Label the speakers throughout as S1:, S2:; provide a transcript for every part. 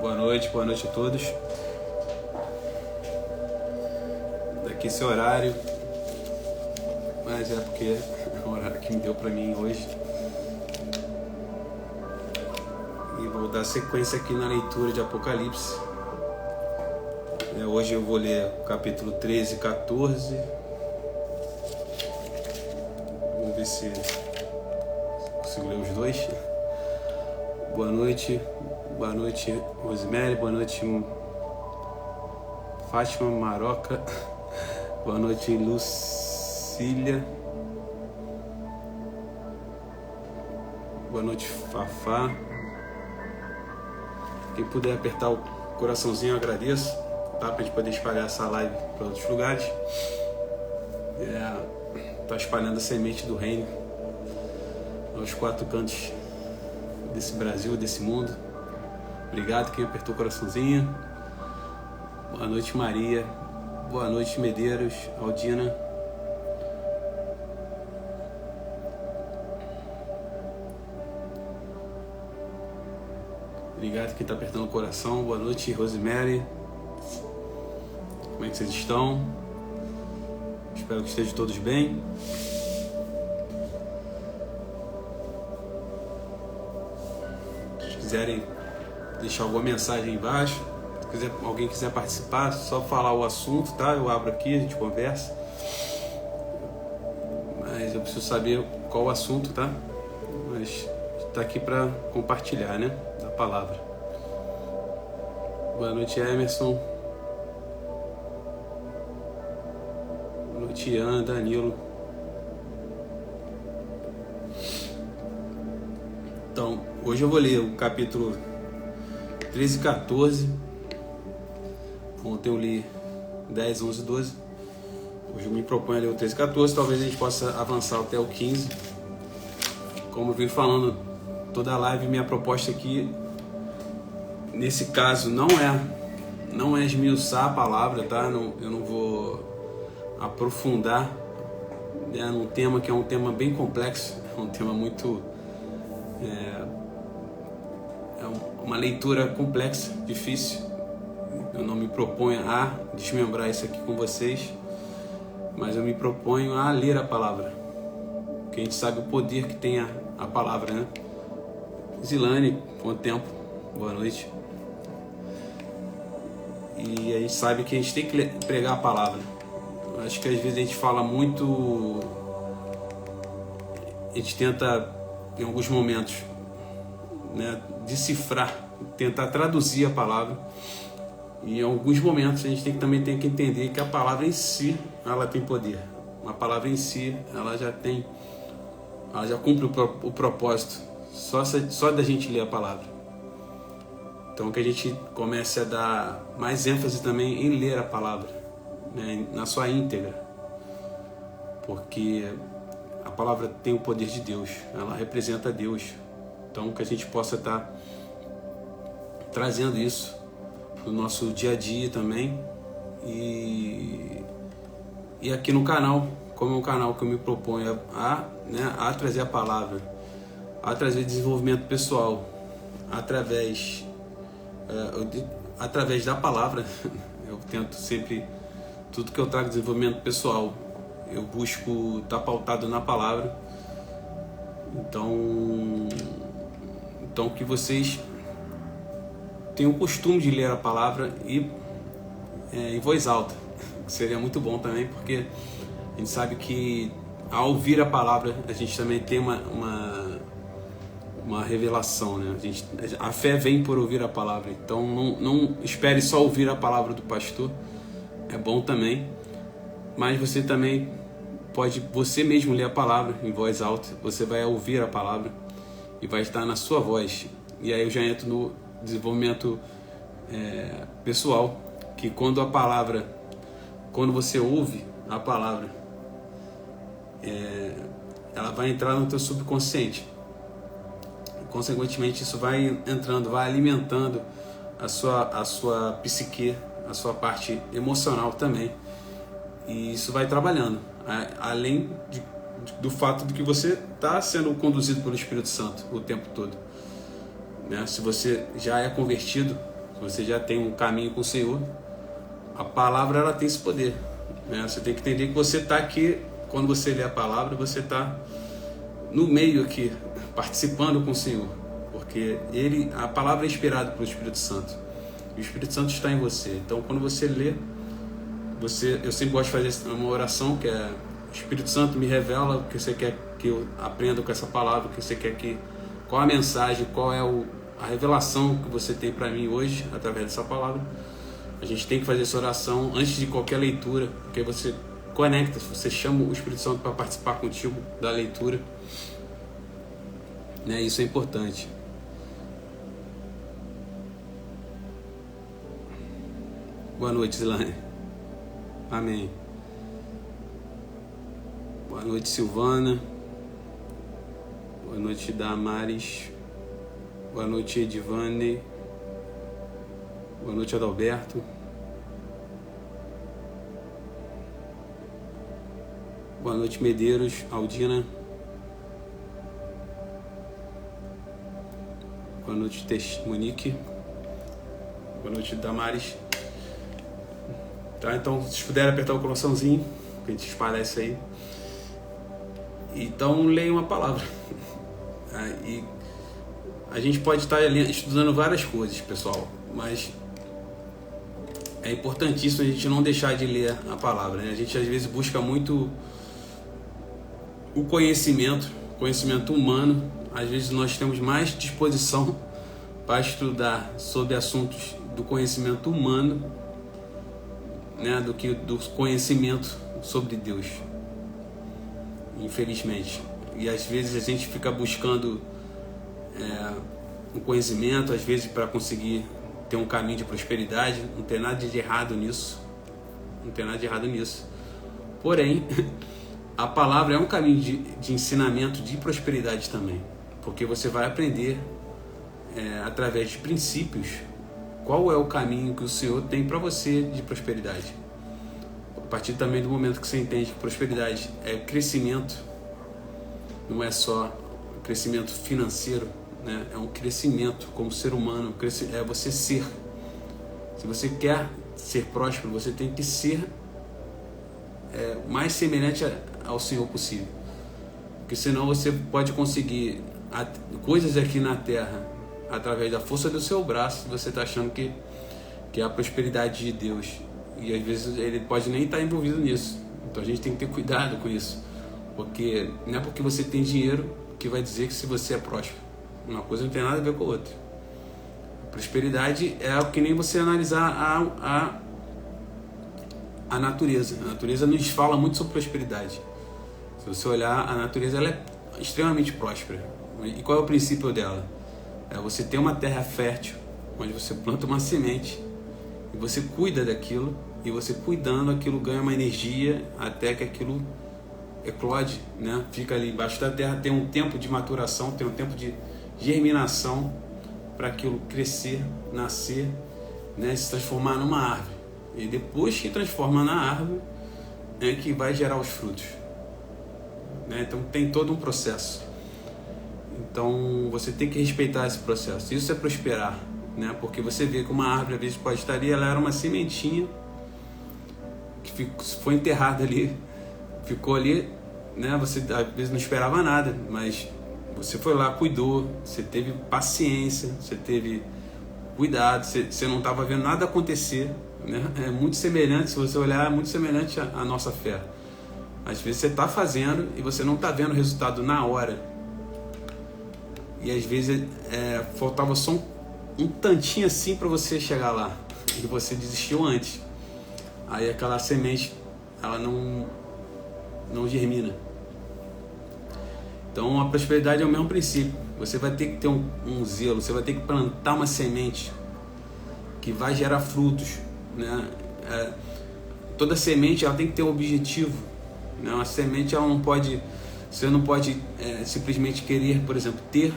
S1: boa noite a todos. Daqui esse horário, mas é porque é o horário que me deu para mim hoje. E vou dar sequência aqui na leitura de Apocalipse. Hoje eu vou ler o capítulo 13 e 14. Vamos ver se consigo ler os dois. Boa noite Rosemary, boa noite Fátima Maroca, boa noite Lucília, boa noite Fafá. Quem puder apertar o coraçãozinho eu agradeço, tá? Pra gente poder espalhar essa live para outros lugares. Tá espalhando a semente do reino aos quatro cantos desse Brasil, desse mundo. Obrigado quem apertou o coraçãozinho. Boa noite Maria, boa noite Medeiros, Aldina. Obrigado quem está apertando o coração. Boa noite Rosemary. Como é que vocês estão? Espero que estejam todos bem. Se quiserem deixar alguma mensagem aí embaixo, se alguém quiser participar, só falar o assunto, tá? Eu abro aqui, a gente conversa. Mas eu preciso saber qual o assunto, tá? Mas está aqui para compartilhar, né? Da palavra. Boa noite, Emerson. Boa noite, Ian, Danilo. Então, hoje eu vou ler o capítulo 13 e 14. Ontem eu li 10, 11 e 12. Hoje eu me proponho a ler o 13 e 14. Talvez a gente possa avançar até o 15. Como eu vim falando toda a live, minha proposta aqui, nesse caso, não é esmiuçar a palavra, tá? Eu não vou aprofundar, né, num tema que é um tema bem complexo, é um tema muito... uma leitura complexa, difícil. Eu não me proponho a desmembrar isso aqui com vocês, mas eu me proponho a ler a palavra, porque a gente sabe o poder que tem a palavra, né? Zilane, quanto tempo? Boa noite. E a gente sabe que a gente tem que pregar a palavra. Acho que às vezes a gente fala muito, a gente tenta, em alguns momentos, né, decifrar, tentar traduzir a palavra, e em alguns momentos a gente também tem que entender que a palavra em si, ela tem poder. A palavra em si, ela já cumpre o propósito, só da gente ler a palavra. Então que a gente comece a dar mais ênfase também em ler a palavra, né, na sua íntegra, porque a palavra tem o poder de Deus, ela representa Deus. Então que a gente possa estar trazendo isso no nosso dia a dia também, e aqui no canal, como é um canal que eu me proponho a trazer a palavra, a trazer desenvolvimento pessoal através da palavra. Eu tento sempre, tudo que eu trago de desenvolvimento pessoal, eu busco estar pautado na palavra. Então que vocês tenham o costume de ler a palavra em voz alta, que seria muito bom também, porque a gente sabe que ao ouvir a palavra a gente também tem uma revelação, né? A fé vem por ouvir a palavra. Então não espere só ouvir a palavra do pastor, é bom também, mas você também pode você mesmo ler a palavra em voz alta. Você vai ouvir a palavra e vai estar na sua voz. E aí eu já entro no desenvolvimento pessoal, que quando você ouve a palavra, ela vai entrar no teu subconsciente. Consequentemente, isso vai entrando, vai alimentando a sua psique, a sua parte emocional também. E isso vai trabalhando, além do fato de que você está sendo conduzido pelo Espírito Santo o tempo todo, né? Se você já é convertido, se você já tem um caminho com o Senhor, a palavra ela tem esse poder, né? Você tem que entender que você está aqui, quando você lê a palavra, você está no meio aqui, participando com o Senhor, porque a palavra é inspirada pelo Espírito Santo, e o Espírito Santo está em você. Então quando você lê, eu sempre gosto de fazer uma oração que é: o Espírito Santo me revela o que você quer que eu aprenda com essa palavra, o que você quer qual a mensagem, qual é a revelação que você tem para mim hoje através dessa palavra. A gente tem que fazer essa oração antes de qualquer leitura, porque você conecta, você chama o Espírito Santo para participar contigo da leitura, né? Isso é importante. Boa noite, Zilane. Amém. Boa noite, Silvana. Boa noite, Damares. Boa noite, Edivane. Boa noite, Adalberto. Boa noite, Medeiros, Aldina. Boa noite, Monique. Boa noite, Damares. Tá, então, se vocês puderem apertar o coraçãozinho, que a gente espalha isso aí. Então, leiam a palavra. E a gente pode estar estudando várias coisas, pessoal, mas é importantíssimo a gente não deixar de ler a palavra, né? A gente às vezes busca muito o conhecimento humano. Às vezes nós temos mais disposição para estudar sobre assuntos do conhecimento humano, né, do que do conhecimento sobre Deus, infelizmente. E às vezes a gente fica buscando um conhecimento, às vezes para conseguir ter um caminho de prosperidade. Não tem nada de errado nisso, porém a palavra é um caminho de ensinamento, de prosperidade também, porque você vai aprender através de princípios qual é o caminho que o Senhor tem para você de prosperidade. A partir também do momento que você entende que prosperidade é crescimento, não é só crescimento financeiro, né? É um crescimento como ser humano, é você ser. Se você quer ser próspero, você tem que ser mais semelhante ao Senhor possível, porque senão você pode conseguir coisas aqui na terra através da força do seu braço. Você está achando que é a prosperidade de Deus, e às vezes ele pode nem estar envolvido nisso. Então a gente tem que ter cuidado com isso, porque não é porque você tem dinheiro que vai dizer que se você é próspero. Uma coisa não tem nada a ver com a outra. A prosperidade é algo que nem você analisar a natureza. A natureza nos fala muito sobre prosperidade. Se você olhar, a natureza ela é extremamente próspera. E qual é o princípio dela? É você ter uma terra fértil, onde você planta uma semente, e você cuida daquilo, e você cuidando, aquilo ganha uma energia até que aquilo eclode, né? Fica ali embaixo da terra, tem um tempo de maturação, tem um tempo de germinação para aquilo crescer, nascer, né? Se transformar numa árvore. E depois que transforma na árvore, é que vai gerar os frutos, né? Então tem todo um processo. Então você tem que respeitar esse processo. Isso é prosperar, né? Porque você vê que uma árvore às vezes pode estar ali, ela era uma sementinha que foi enterrada ali, ficou ali, né? Você às vezes não esperava nada, mas você foi lá, cuidou, você teve paciência, você teve cuidado, você não estava vendo nada acontecer, né? É muito semelhante, se você olhar, é muito semelhante à nossa fé. Às vezes você está fazendo e você não está vendo o resultado na hora. E às vezes faltava só um tantinho assim para você chegar lá, e você desistiu antes. Aí aquela semente, ela não germina. Então a prosperidade é o mesmo princípio. Você vai ter que ter um zelo, você vai ter que plantar uma semente que vai gerar frutos, né? Toda semente ela tem que ter um objetivo, né? Uma semente ela não pode, você não pode simplesmente querer, por exemplo, ter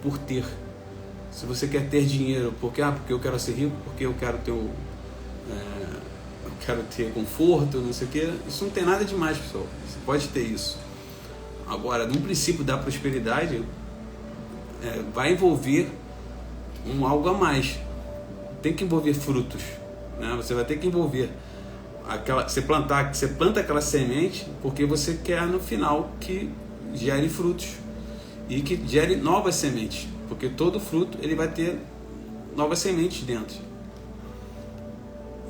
S1: por ter. Se você quer ter dinheiro, porque eu quero ser rico, porque eu quero ter eu quero ter conforto, não sei o que, isso não tem nada demais, pessoal. Você pode ter isso. Agora, no princípio da prosperidade, vai envolver algo a mais, tem que envolver frutos, né? Você vai ter que envolver você planta aquela semente porque você quer no final que gere frutos e que gere novas sementes, porque todo fruto ele vai ter novas sementes dentro.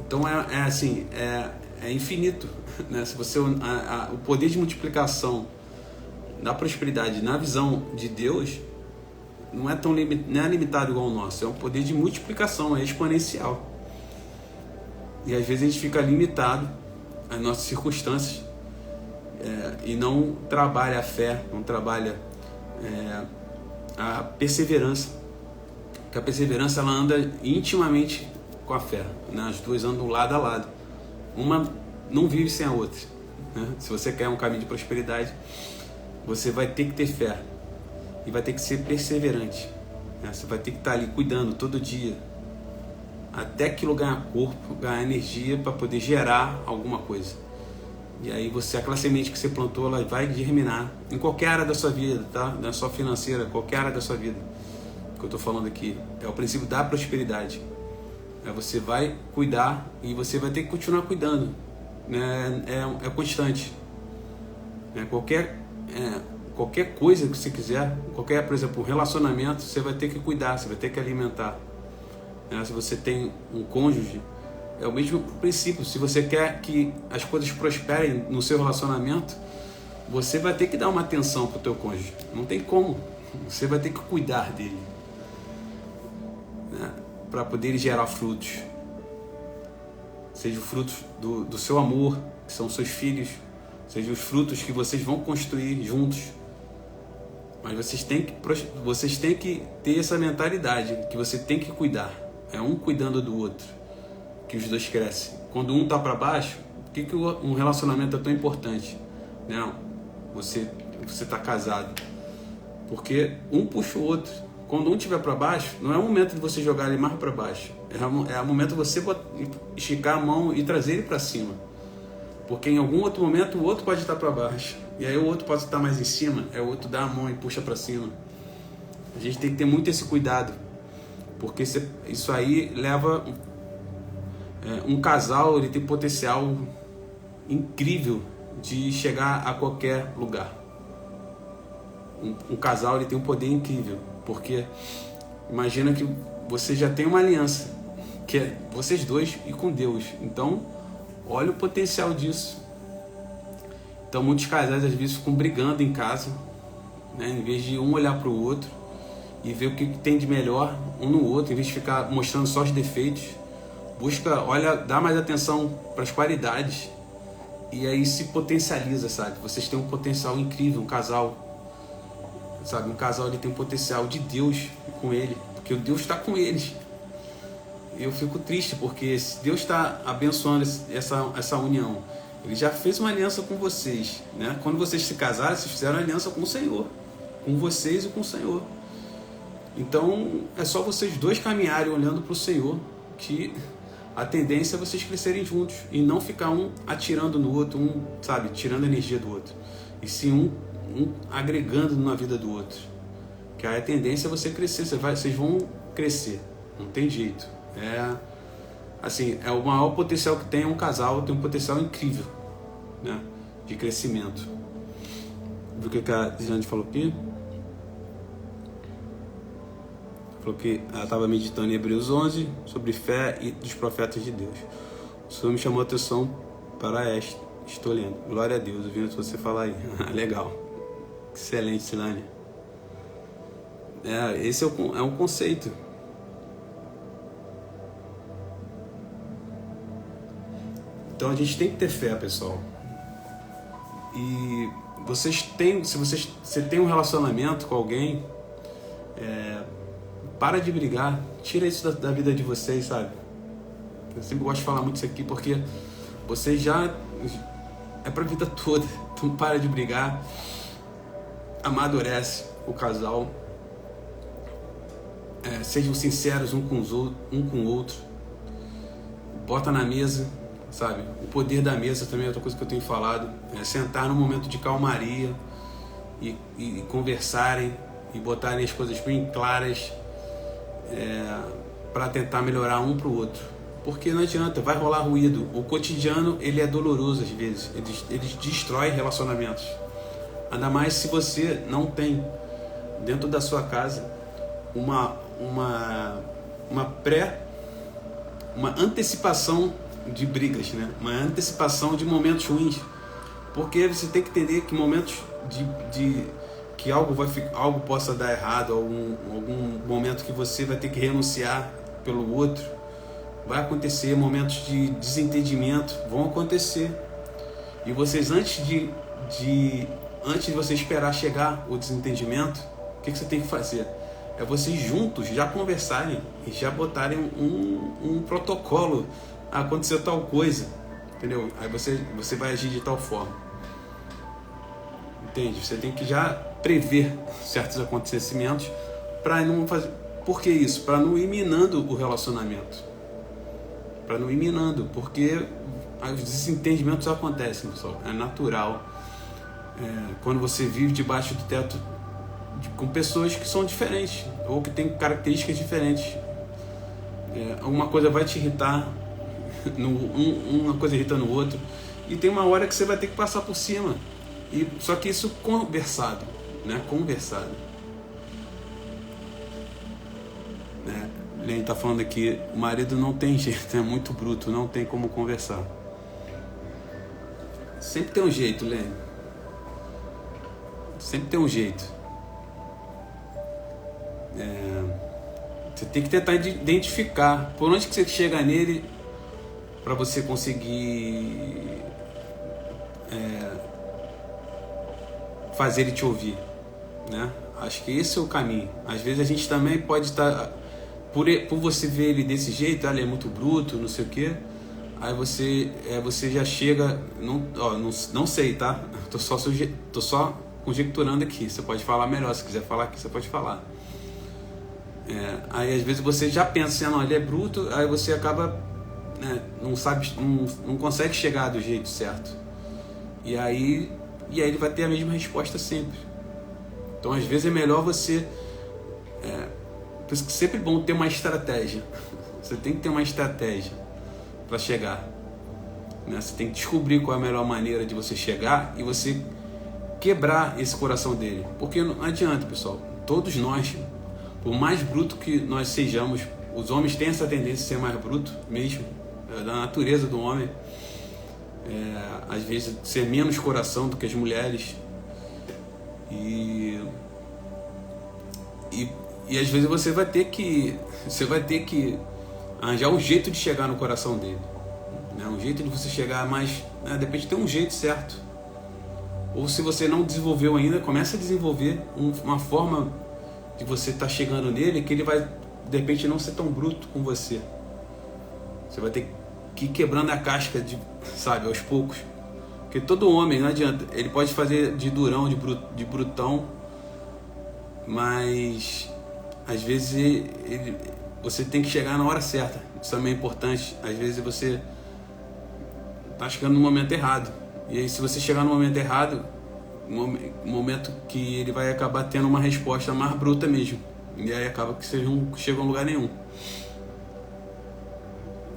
S1: Então é infinito, né? Se você o poder de multiplicação da prosperidade na visão de Deus não é limitado igual ao nosso, é um poder de multiplicação, é exponencial. E às vezes a gente fica limitado às nossas circunstâncias e não trabalha a fé, não trabalha a perseverança. Porque a perseverança ela anda intimamente com a fé, né? As duas andam lado a lado. Uma não vive sem a outra, né? Se você quer um caminho de prosperidade, você vai ter que ter fé e vai ter que ser perseverante, né? Você vai ter que estar ali cuidando todo dia, até aquilo ganhar corpo, ganhar energia para poder gerar alguma coisa. E aí aquela semente que você plantou, ela vai germinar em qualquer área da sua vida, tá? Não é só financeira, qualquer área da sua vida. O que eu estou falando aqui é o princípio da prosperidade. Você vai cuidar e você vai ter que continuar cuidando, né? É constante. Qualquer coisa que você quiser, por exemplo, um relacionamento, você vai ter que cuidar, você vai ter que alimentar. Se você tem um cônjuge, é o mesmo princípio. Se você quer que as coisas prosperem no seu relacionamento, você vai ter que dar uma atenção para o teu cônjuge. Não tem como. Você vai ter que cuidar dele, né? Para poder gerar frutos. Seja os frutos do seu amor, que são seus filhos, seja os frutos que vocês vão construir juntos. Mas vocês têm que ter essa mentalidade, que você tem que cuidar. É um cuidando do outro, que os dois crescem. Quando um está para baixo, por que um relacionamento é tão importante? Não, você está casado, porque um puxa o outro. Quando um estiver para baixo, não é o momento de você jogar ele mais para baixo, é o momento de você esticar a mão e trazer ele para cima, porque em algum outro momento o outro pode estar para baixo, e aí o outro pode estar mais em cima, o outro dá a mão e puxa para cima. A gente tem que ter muito esse cuidado, porque isso aí leva um casal, ele tem potencial incrível de chegar a qualquer lugar. Um casal, ele tem um poder incrível, porque imagina que você já tem uma aliança, que é vocês dois e com Deus. Então, olha o potencial disso. Então, muitos casais às vezes ficam brigando em casa, né? Em vez de um olhar para o outro e ver o que tem de melhor um no outro, em vez de ficar mostrando só os defeitos, dá mais atenção para as qualidades, e aí se potencializa, sabe? Vocês têm um potencial incrível, um casal, sabe? Um casal, ele tem um potencial de Deus com ele, porque o Deus está com eles. Eu fico triste, porque se Deus está abençoando essa união, Ele já fez uma aliança com vocês, né? Quando vocês se casaram, vocês fizeram aliança com o Senhor, com vocês e com o Senhor. Então, é só vocês dois caminharem olhando para o Senhor, que a tendência é vocês crescerem juntos e não ficar um atirando no outro, sabe, tirando a energia do outro, e sim um agregando na vida do outro. Que a tendência é você crescer, vocês vão crescer, não tem jeito. É o maior potencial que tem um casal, tem um potencial incrível, né, de crescimento. Viu o que a Jane falou aqui? Falou que ela estava meditando em Hebreus 11 sobre fé e dos profetas de Deus. O Senhor me chamou a atenção para esta. Estou lendo. Glória a Deus, ouvindo você falar aí. Legal. Excelente, Silane. Esse é um conceito. Então a gente tem que ter fé, pessoal. E se você tem um relacionamento com alguém, para de brigar, tira isso da vida de vocês, sabe? Eu sempre gosto de falar muito isso aqui, porque vocês já é pra vida toda. Então para de brigar, amadurece o casal, sejam sinceros um com o outro, bota na mesa, sabe? O poder da mesa também é outra coisa que eu tenho falado, sentar num momento de calmaria e conversarem e botarem as coisas bem claras, para tentar melhorar um para o outro. Porque não adianta, vai rolar ruído. O cotidiano, ele é doloroso às vezes. Ele destrói relacionamentos. Ainda mais se você não tem dentro da sua casa uma antecipação de brigas, né? Uma antecipação de momentos ruins. Porque você tem que entender que momentos que algo possa dar errado, algum momento que você vai ter que renunciar pelo outro, vai acontecer, momentos de desentendimento vão acontecer. E vocês, antes de você esperar chegar o desentendimento, o que você tem que fazer? É vocês juntos já conversarem e já botarem um protocolo. Aconteceu tal coisa, entendeu? Aí você vai agir de tal forma. Entende? Você tem que já prever certos acontecimentos para não fazer. Por que isso? Para não ir minando o relacionamento. Para não ir minando, porque os desentendimentos acontecem, pessoal. É natural. Quando você vive debaixo do teto com pessoas que são diferentes ou que têm características diferentes. Uma coisa vai te irritar, uma coisa irrita no outro, e tem uma hora que você vai ter que passar por cima. Só que isso conversado, né? Conversado. Lene está falando aqui, o marido não tem jeito, é muito bruto, não tem como conversar. Sempre tem um jeito, Lene. Sempre tem um jeito. Você tem que tentar identificar por onde que você chega nele para você conseguir fazer ele te ouvir, né? Acho que esse é o caminho. Às vezes a gente também pode estar por você ver ele desse jeito, ele é muito bruto, não sei o que. Aí você já chega, não sei, tá? Tô só conjecturando aqui. Você pode falar melhor, se quiser falar aqui, você pode falar. Aí às vezes você já pensa assim, não, ele é bruto, aí você acaba, não consegue chegar do jeito certo. E aí ele vai ter a mesma resposta sempre. Então às vezes é melhor você. Por isso que é sempre bom ter uma estratégia. Você tem que ter uma estratégia para chegar. Né? Você tem que descobrir qual é a melhor maneira de você chegar e você quebrar esse coração dele. Porque não adianta, pessoal. Todos nós, por mais bruto que nós sejamos, os homens têm essa tendência a ser mais bruto mesmo. É da natureza do homem. Às vezes ser menos coração do que as mulheres. E às vezes você vai ter que arranjar um jeito de chegar no coração dele, né? Um jeito de você chegar mais, né? Depende de ter um jeito certo. Ou se você não desenvolveu ainda, começa a desenvolver uma forma de você estar chegando nele que ele vai de repente não ser tão bruto com você. Você vai ter que ir quebrando a casca sabe, aos poucos. Porque todo homem, não adianta, ele pode fazer de durão, de brutão, mas às vezes você tem que chegar na hora certa. Isso também é importante. Às vezes você está chegando no momento errado. E aí se você chegar no momento errado, um momento que ele vai acabar tendo uma resposta mais bruta mesmo. E aí acaba que você não chega a lugar nenhum.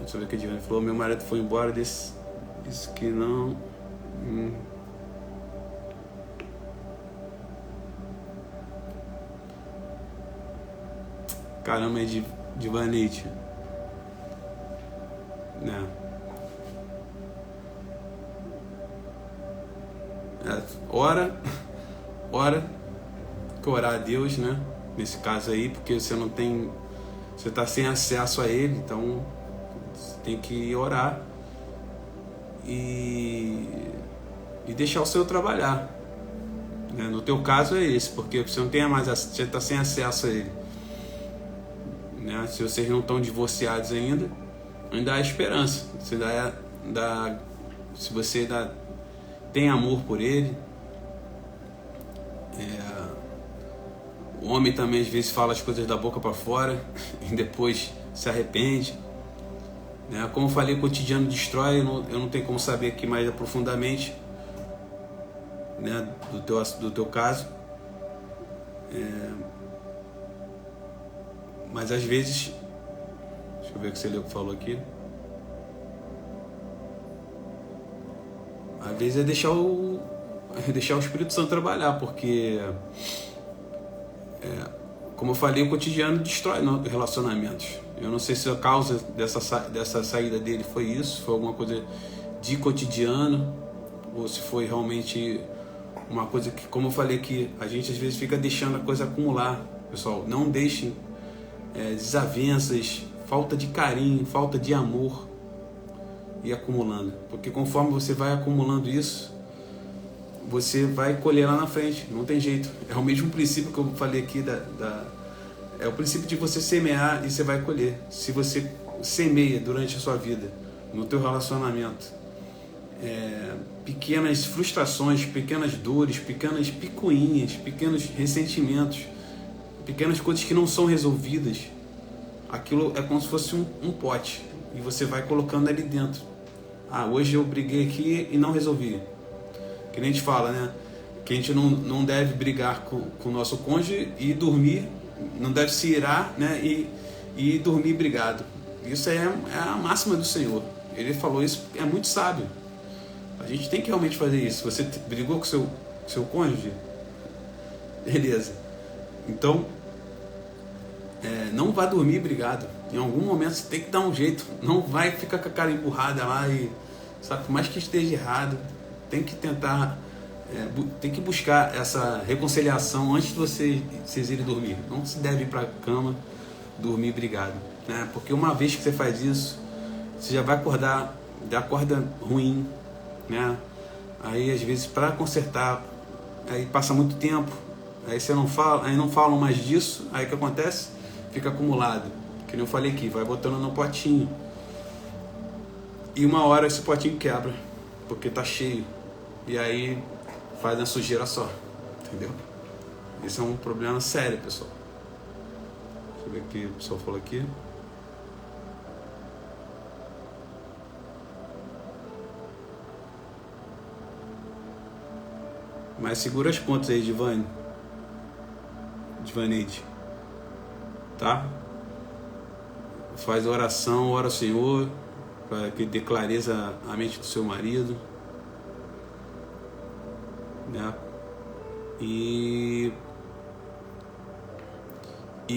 S1: Deixa eu ver o que a Diana falou. Meu marido foi embora disse que não. Caramba, é de Vanite. Né? Ora que orar a Deus, né? Nesse caso aí, porque você não tem, você está sem acesso a Ele, então você tem que orar e deixar o Senhor trabalhar, né? No teu caso é esse, porque você não tem mais, você está sem acesso a Ele, né? Se vocês não estão divorciados ainda há esperança. Se você tem amor por Ele. O homem também às vezes fala as coisas da boca para fora e depois se arrepende, né? Como eu falei, o cotidiano destrói. Eu não tenho como saber aqui mais aprofundadamente, né, do teu caso, mas às vezes eu ver o que você falou aqui. Às vezes é deixar o Espírito Santo trabalhar, porque, como eu falei, o cotidiano destrói relacionamentos. Eu não sei se a causa dessa saída dele foi isso, foi alguma coisa de cotidiano, ou se foi realmente uma coisa que, como eu falei, que a gente às vezes fica deixando a coisa acumular. Pessoal, não deixem desavenças, falta de carinho, falta de amor ir acumulando, porque conforme você vai acumulando isso, você vai colher lá na frente, não tem jeito. É o mesmo princípio que eu falei aqui é o princípio de você semear e você vai colher. Se você semeia durante a sua vida, no teu relacionamento, pequenas frustrações, pequenas dores, pequenas picuinhas, pequenos ressentimentos, pequenas coisas que não são resolvidas, aquilo é como se fosse um pote, e você vai colocando ali dentro. Hoje eu briguei aqui e não resolvi. Que nem a gente fala, né? Que a gente não deve brigar com o nosso cônjuge e dormir, não deve se irar, né? E dormir brigado. Isso é a máxima do Senhor. Ele falou isso, é muito sábio. A gente tem que realmente fazer isso. Você brigou com seu cônjuge? Beleza. Então, não vá dormir brigado. Em algum momento você tem que dar um jeito. Não vai ficar com a cara empurrada lá e, sabe, por mais que esteja errado, tem que tentar, tem que buscar essa reconciliação antes de vocês irem dormir. Não se deve ir para a cama dormir brigado, né? Porque uma vez que você faz isso, você já vai acordar, já acorda ruim, né? Aí às vezes para consertar, aí passa muito tempo, aí você não fala, aí não falam mais disso, aí o que acontece? Fica acumulado, que nem eu falei aqui, vai botando no potinho, e uma hora esse potinho quebra, porque tá cheio, e aí faz uma sujeira só, entendeu? Esse é um problema sério, pessoal. Deixa eu ver o que o pessoal falou aqui. Mas segura as pontas aí, Divaneide, tá? Faz a oração, ora ao Senhor, para que dê clareza à mente do seu marido, né? E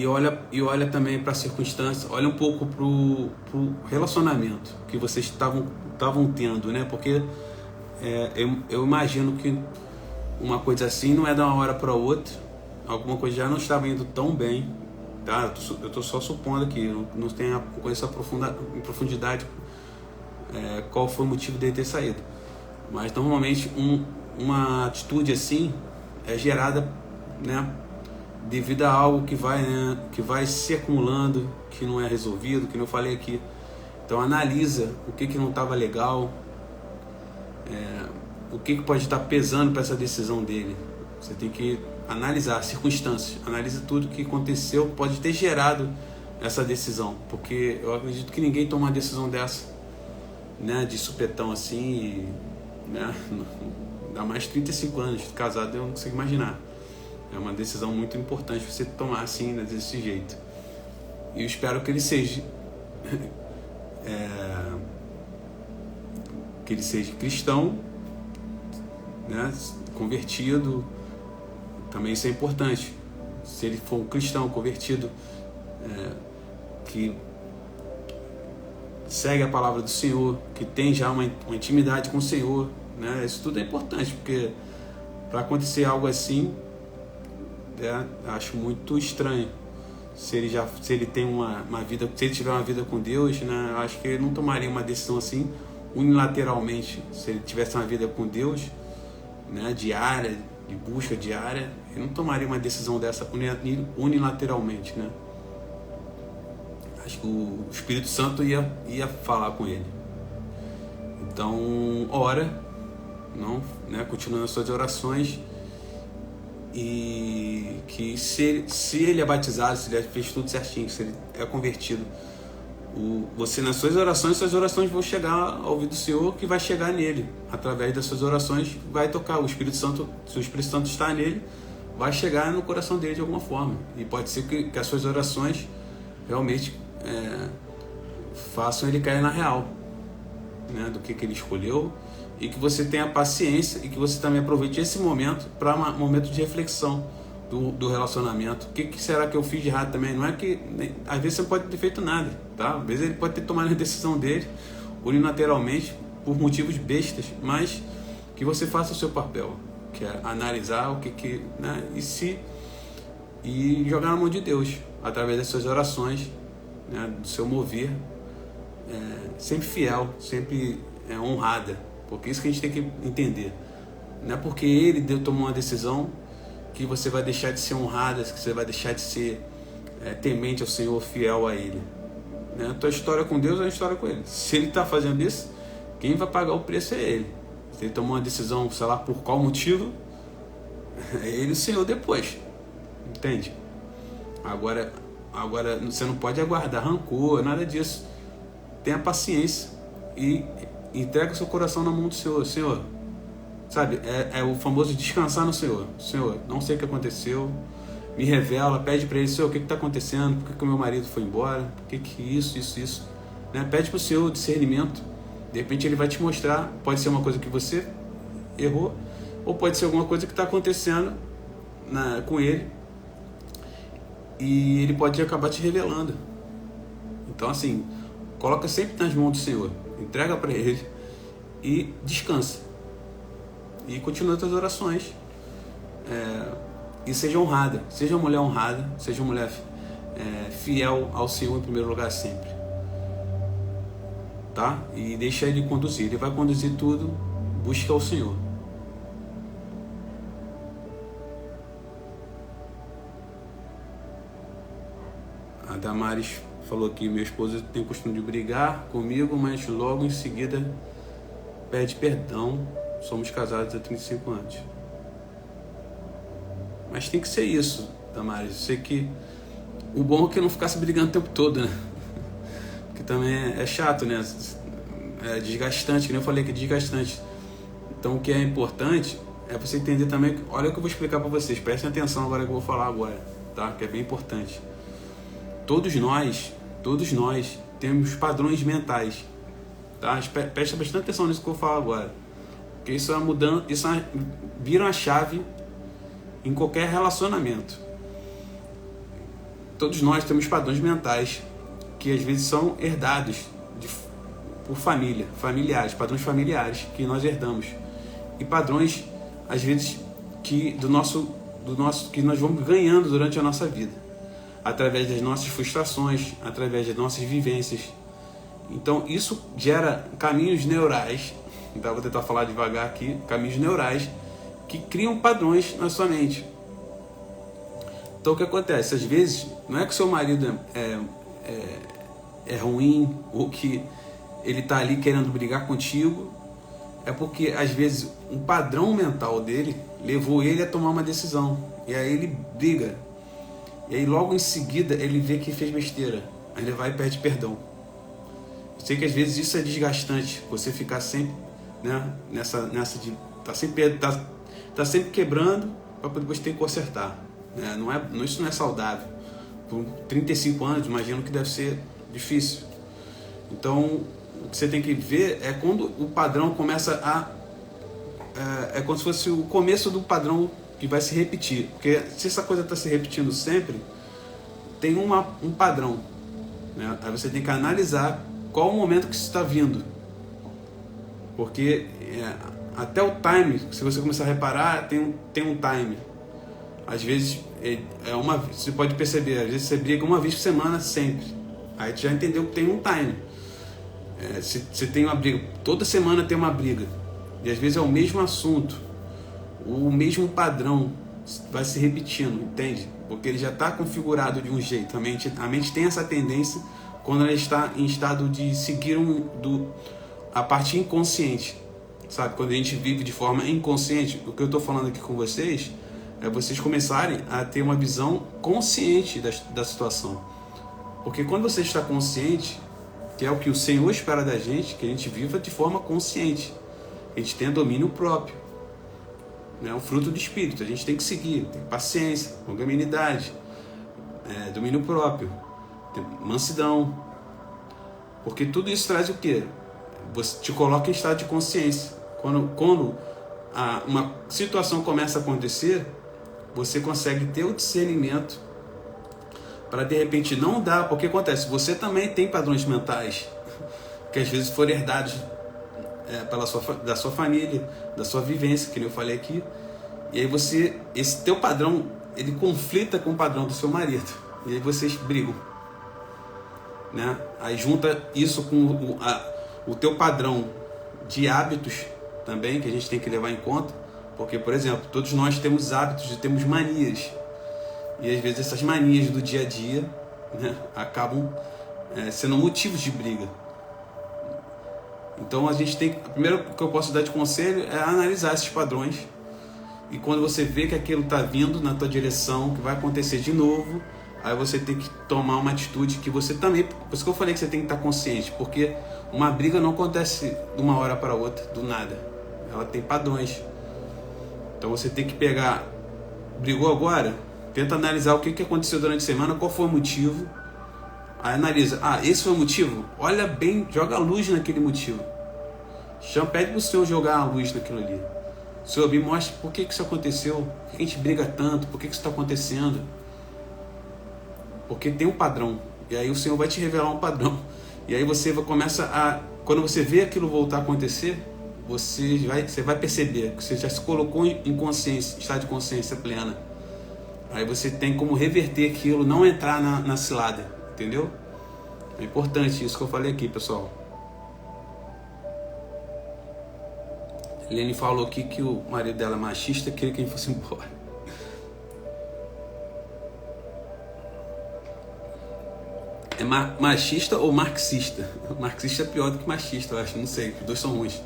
S1: olha também para a circunstância, olha um pouco pro relacionamento que vocês estavam tendo, né? Porque eu imagino que uma coisa assim não é de uma hora para outra, alguma coisa já não estava indo tão bem, tá? Eu estou só supondo aqui, não tenho conheço em profundidade qual foi o motivo dele ter saído, mas normalmente uma atitude assim é gerada, né, devido a algo que vai se acumulando, que não é resolvido, que eu falei aqui. Então analisa o que não estava legal, o que pode estar pesando para essa decisão dele. Você tem que analisar circunstâncias, analisa tudo que aconteceu, pode ter gerado essa decisão, porque eu acredito que ninguém toma uma decisão dessa, né, de supetão assim, né, dá mais 35 anos de casado, eu não consigo imaginar. É uma decisão muito importante você tomar assim, né, desse jeito. E eu espero que ele seja cristão, né, convertido. Também isso é importante. Se ele for um cristão convertido, que segue a palavra do Senhor, que tem já uma intimidade com o Senhor, né, isso tudo é importante, porque para acontecer algo assim, acho muito estranho. Se ele tem uma vida, se ele tiver uma vida com Deus, né, acho que ele não tomaria uma decisão assim unilateralmente. Se ele tivesse uma vida com Deus, né, diária, de busca diária, ele não tomaria uma decisão dessa unilateralmente, né? Acho que o Espírito Santo ia falar com ele. Então, ora, não, né, continua nas suas orações, e que se ele é batizado, se ele fez tudo certinho, se ele é convertido, você nas suas orações vão chegar ao ouvido do Senhor, que vai chegar nele, através das suas orações vai tocar. O Espírito Santo, se o Espírito Santo está nele, vai chegar no coração dele de alguma forma, e pode ser que as suas orações realmente façam ele cair na real, né, do que ele escolheu, e que você tenha paciência e que você também aproveite esse momento para um momento de reflexão do relacionamento. O que será que eu fiz de errado também? Não é que, às vezes você não pode ter feito nada, tá? Às vezes ele pode ter tomado a decisão dele unilateralmente por motivos bestas, mas que você faça o seu papel, que é analisar o que né, e jogar na mão de Deus através das suas orações, né, do seu mover, sempre fiel, sempre honrada, porque isso que a gente tem que entender. Não é porque ele tomou uma decisão que você vai deixar de ser honrada, que você vai deixar de ser temente ao Senhor, fiel a Ele. Né? A tua história com Deus é uma história com Ele. Se Ele está fazendo isso, quem vai pagar o preço é Ele. Se Ele tomou uma decisão, sei lá por qual motivo, é Ele o Senhor depois. Entende? Agora você não pode aguardar rancor, nada disso. Tenha paciência e entrega o seu coração na mão do Senhor. Senhor, sabe, é o famoso descansar no Senhor. Senhor, não sei o que aconteceu, me revela, pede para Ele, Senhor, o que está acontecendo, por que o meu marido foi embora, por que isso, né? Pede para o Senhor discernimento, de repente Ele vai te mostrar, pode ser uma coisa que você errou, ou pode ser alguma coisa que está acontecendo com Ele, e Ele pode acabar te revelando. Então assim, coloca sempre nas mãos do Senhor, entrega para Ele e descansa. E continua as tuas orações. E seja honrada, seja uma mulher honrada, seja uma mulher fiel ao Senhor em primeiro lugar sempre. Tá? E deixa Ele conduzir. Ele vai conduzir tudo, busca o Senhor. A Damares falou aqui, meu esposo tem o costume de brigar comigo, mas logo em seguida pede perdão. Somos casados há 35 anos. Mas tem que ser isso, Damares. Eu sei que o bom é que não ficasse brigando o tempo todo, né? Porque também é chato, né? É desgastante, que nem eu falei que é desgastante. Então o que é importante é você entender também. Olha o que eu vou explicar para vocês. Prestem atenção agora que eu vou falar agora, tá? Que é bem importante. Todos nós temos padrões mentais, tá? Presta bastante atenção nisso que eu vou falar agora. Porque isso é uma mudança, vira uma chave em qualquer relacionamento. Todos nós temos padrões mentais que às vezes são herdados por familiares, padrões familiares que nós herdamos. E padrões, às vezes, que nós vamos ganhando durante a nossa vida, através das nossas frustrações, através das nossas vivências. Então isso gera caminhos neurais. Então vou tentar falar devagar aqui, caminhos neurais que criam padrões na sua mente. Então o que acontece? Às vezes, não é que seu marido é ruim, ou que ele está ali querendo brigar contigo, é porque às vezes um padrão mental dele levou ele a tomar uma decisão, e aí ele briga, e aí logo em seguida ele vê que fez besteira, aí ele vai e pede perdão. Eu sei que às vezes isso é desgastante, você ficar sempre, né, nessa de tá sempre quebrando para depois ter que consertar, né? Isso não é saudável. Por 35 anos, imagino que deve ser difícil. Então o que você tem que ver é quando o padrão começa é como se fosse o começo do padrão que vai se repetir, porque se essa coisa está se repetindo sempre, tem um padrão, né? Aí você tem que analisar qual o momento que isso está vindo, porque até o time, se você começar a reparar, tem um time. Às vezes você pode perceber, às vezes você briga uma vez por semana sempre, aí tu já entendeu que tem um time. Se tem uma briga, toda semana tem uma briga, e às vezes é o mesmo assunto, o mesmo padrão vai se repetindo, entende? Porque ele já está configurado de um jeito. A mente tem essa tendência quando ela está em estado de seguir a parte inconsciente, sabe? Quando a gente vive de forma inconsciente. O que eu estou falando aqui com vocês é vocês começarem a ter uma visão consciente da situação, porque quando você está consciente, que é o que o Senhor espera da gente, que a gente viva de forma consciente, a gente tenha domínio próprio, né? O fruto do Espírito, a gente tem que seguir, tem paciência, longanimidade, domínio próprio, mansidão, Porque tudo isso traz o quê? Você te coloca em estado de consciência. Quando uma situação começa a acontecer, você consegue ter o discernimento para de repente não dar, porque acontece, você também tem padrões mentais que às vezes foram herdados da sua família, da sua vivência, que nem eu falei aqui, e aí esse teu padrão, ele conflita com o padrão do seu marido, e aí vocês brigam, né? Aí junta isso com o teu padrão de hábitos também, que a gente tem que levar em conta, porque, por exemplo, todos nós temos hábitos e temos manias, e às vezes essas manias do dia a dia, né, acabam sendo motivos de briga. Então a gente tem, o primeiro que eu posso dar de conselho é analisar esses padrões, e quando você vê que aquilo está vindo na tua direção, que vai acontecer de novo, aí você tem que tomar uma atitude que você também, por isso que eu falei que você tem que estar consciente, porque uma briga não acontece de uma hora para outra, do nada, ela tem padrões. Então você tem que pegar, brigou agora, tenta analisar o que aconteceu durante a semana, qual foi o motivo. Aí analisa, esse foi o motivo? Olha bem, joga a luz naquele motivo. Pede pro Senhor jogar a luz naquilo ali. Senhor, me mostre por que isso aconteceu, por que a gente briga tanto, por que isso está acontecendo. Porque tem um padrão, e aí o Senhor vai te revelar um padrão. E aí você quando você vê aquilo voltar a acontecer, você vai perceber que você já se colocou em consciência, estado de consciência plena. Aí você tem como reverter aquilo, não entrar na cilada, entendeu? É importante isso que eu falei aqui, pessoal. Helene falou aqui que o marido dela é machista, queria que ele fosse embora. É machista ou marxista? Marxista é pior do que machista, eu acho, não sei, os dois são ruins.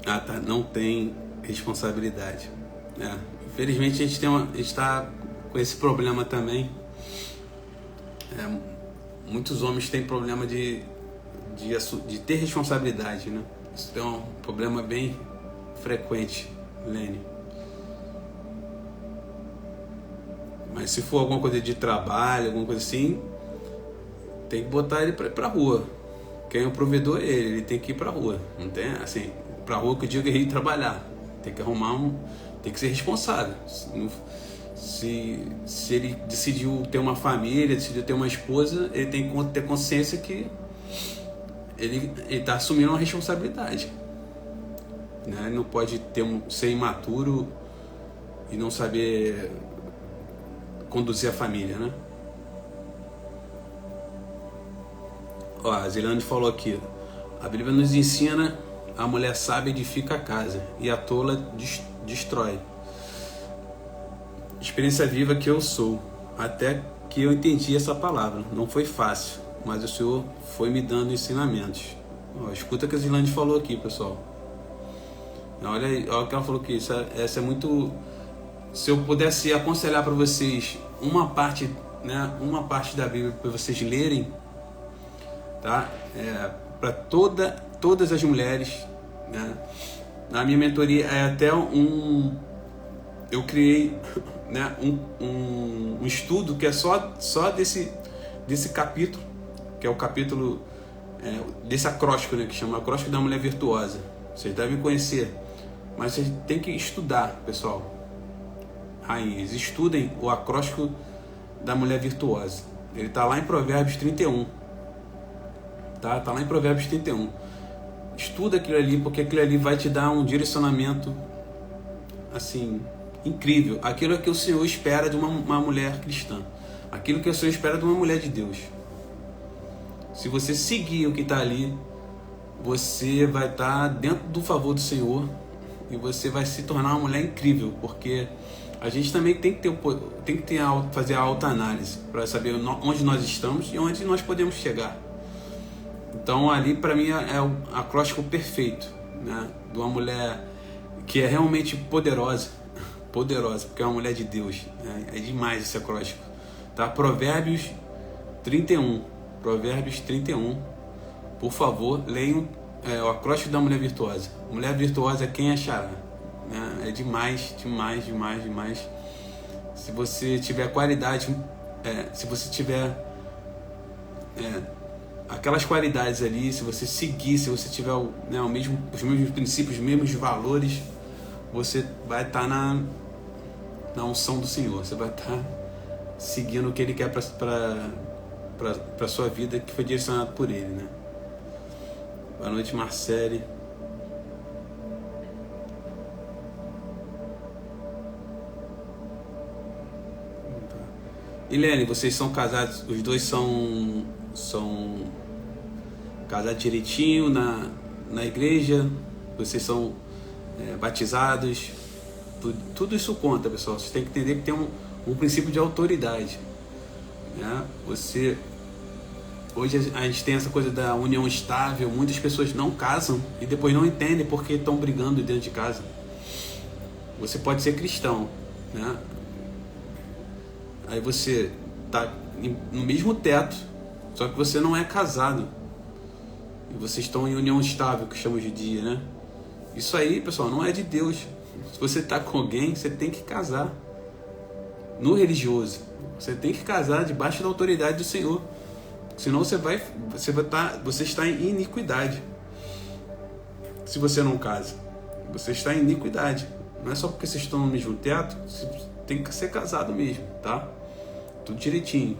S1: Tá, não tem responsabilidade. Infelizmente a gente está com esse problema também. Muitos homens têm problema de ter responsabilidade, né? Isso é um problema bem frequente, Lene. Mas se for alguma coisa de trabalho, alguma coisa assim, tem que botar ele pra rua. Quem é o provedor é ele tem que ir pra rua. Não tem assim, pra rua que eu digo é ir trabalhar. Tem que tem que ser responsável. Se ele decidiu ter uma família, decidiu ter uma esposa, ele tem que ter consciência que ele está assumindo uma responsabilidade, né? Ele não pode ser imaturo e não saber conduzir a família, né? A Zilane falou aqui, a Bíblia nos ensina: a mulher sábia edifica a casa e a tola destrói. Experiência viva que eu sou, até que eu entendi essa palavra. Não foi fácil, mas o Senhor foi me dando ensinamentos. Escuta o que a Zilane falou aqui, pessoal. Olha o que ela falou aqui. Essa é muito... Se eu pudesse aconselhar para vocês uma parte da Bíblia para vocês lerem, tá? Para todas as mulheres, né? Na minha mentoria eu criei, né, um estudo que é só desse capítulo, que é o capítulo desse acróstico, né, que chama Acróstico da Mulher Virtuosa. Vocês devem conhecer, mas vocês têm que estudar, pessoal. Rainhas, estudem o Acróstico da Mulher Virtuosa. Ele está lá em Provérbios 31. Tá lá em Provérbios 31. Estuda aquilo ali, porque aquilo ali vai te dar um direcionamento assim, incrível. Aquilo que o Senhor espera de uma mulher cristã. Aquilo que o Senhor espera de uma mulher de Deus. Se você seguir o que está ali, você vai estar dentro do favor do Senhor e você vai se tornar uma mulher incrível, porque a gente também tem que fazer a autoanálise para saber onde nós estamos e onde nós podemos chegar. Então ali para mim é o acróstico perfeito, né? De uma mulher que é realmente poderosa, porque é uma mulher de Deus, né? É demais esse acróstico, tá? Provérbios 31, por favor, leiam o acróstico da Mulher Virtuosa. Mulher virtuosa é quem achará, né? É demais. Se você tiver qualidade se você tiver aquelas qualidades ali, se você seguir, se você tiver os mesmos princípios, os mesmos valores, você vai estar na unção do Senhor, você vai estar seguindo o que Ele quer para sua vida, que foi direcionado por Ele, né? Boa noite, Marcele. Ilene, vocês são casados, os dois são casados direitinho na igreja, vocês são batizados, tudo isso conta, pessoal. Vocês têm que entender que tem um princípio de autoridade, né? Hoje a gente tem essa coisa da união estável, muitas pessoas não casam e depois não entendem porque estão brigando dentro de casa. Você pode ser cristão, né? Aí você tá no mesmo teto, só que você não é casado. E vocês estão em união estável, que chama de dia, né? Isso aí, pessoal, não é de Deus. Se você tá com alguém, você tem que casar. No religioso, você tem que casar debaixo da autoridade do Senhor. Senão você está em iniquidade. Se você não casa, você está em iniquidade. Não é só porque vocês estão no mesmo teto, você tem que ser casado mesmo, tá? Tudo direitinho.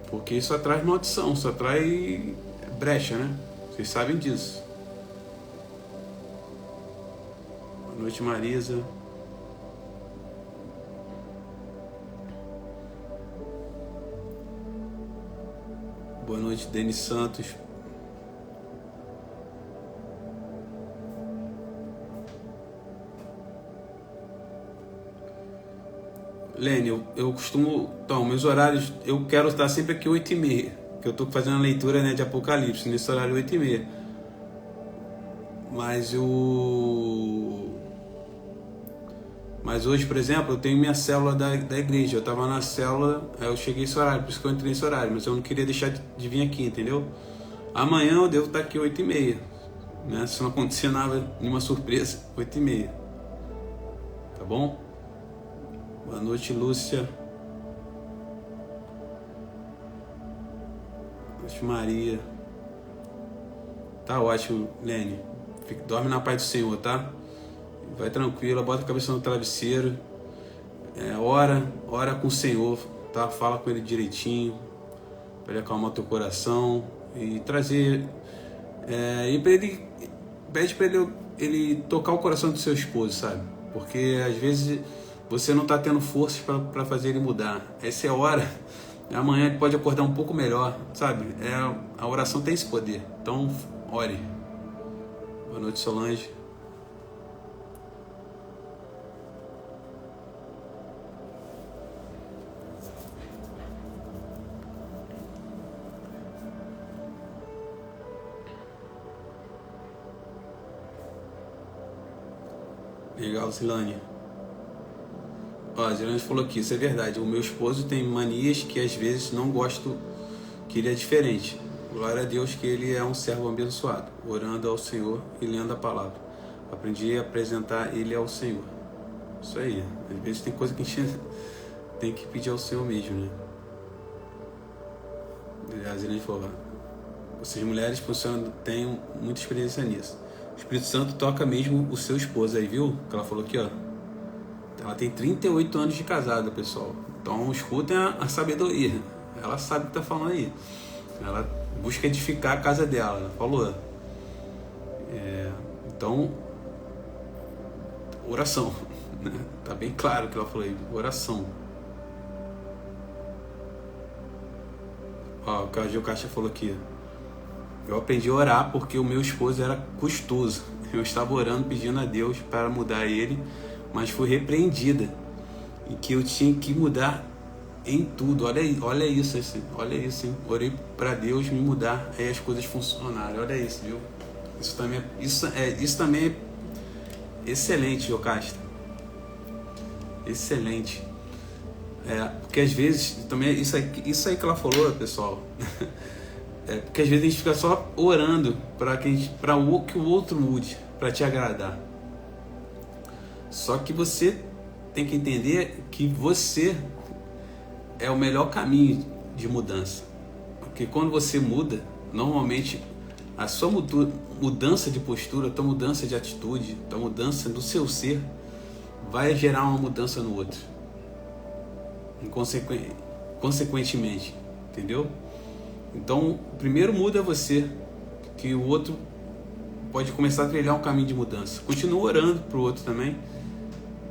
S1: Porque isso atrai maldição, isso atrai brecha, né? Vocês sabem disso. Boa noite, Marisa. Boa noite, Denis Santos. Lene, eu costumo... Então, meus horários... Eu quero estar sempre aqui 8h30. Que eu estou fazendo a leitura, né, de Apocalipse. Nesse horário 8h30. Mas hoje, por exemplo, eu tenho minha célula da igreja. Eu estava na célula, aí eu cheguei nesse horário. Por isso que eu entrei nesse horário. Mas eu não queria deixar de vir aqui, entendeu? Amanhã eu devo estar aqui 8h30. Né? Se não acontecer nada, nenhuma surpresa, 8h30. Tá bom? Boa noite, Lúcia. Boa noite, Maria. Tá ótimo, Lene. Dorme na paz do Senhor, tá? Vai tranquila, bota a cabeça no travesseiro. Ora com o Senhor, tá? Fala com Ele direitinho, para Ele acalmar teu coração e trazer... pede para ele tocar o coração do seu esposo, sabe? Porque às vezes você não está tendo forças para fazer ele mudar. Essa é a hora. Amanhã ele pode acordar um pouco melhor, sabe? A oração tem esse poder. Então, ore. Boa noite, Solange. Legal, Silane. Ó, a Zilane falou aqui, isso é verdade. O meu esposo tem manias que às vezes não gosto, que ele é diferente. Glória a Deus que ele é um servo abençoado, orando ao Senhor e lendo a palavra. Aprendi a apresentar ele ao Senhor. Isso aí. Às vezes tem coisa que a gente tem que pedir ao Senhor mesmo, né? A Zilane falou, vocês mulheres têm muita experiência nisso. O Espírito Santo toca mesmo o seu esposo aí, viu? Que ela falou aqui, ó. Ela tem 38 anos de casada, pessoal. Então escutem a sabedoria. Ela sabe o que tá falando aí. Ela busca edificar a casa dela. Ela falou. Então, oração. Tá bem claro o que ela falou aí. Oração. Ó, o que a Gil Caixa falou aqui. Eu aprendi a orar porque o meu esposo era custoso. Eu estava orando, pedindo a Deus para mudar ele, mas fui repreendida e que eu tinha que mudar em tudo. Olha isso, assim, olha isso, hein? Orei para Deus me mudar, aí as coisas funcionaram. Olha isso, viu? Isso também é excelente, Jocasta. Excelente. Porque às vezes também isso aí que ela falou, pessoal. Porque às vezes a gente fica só orando para que o outro mude, para te agradar. Só que você tem que entender que você é o melhor caminho de mudança. Porque quando você muda, normalmente a sua mudança de postura, a tua mudança de atitude, a tua mudança do seu ser vai gerar uma mudança no outro. Consequentemente, entendeu? Então, o primeiro muda você, que o outro pode começar a trilhar um caminho de mudança. Continua orando pro outro também,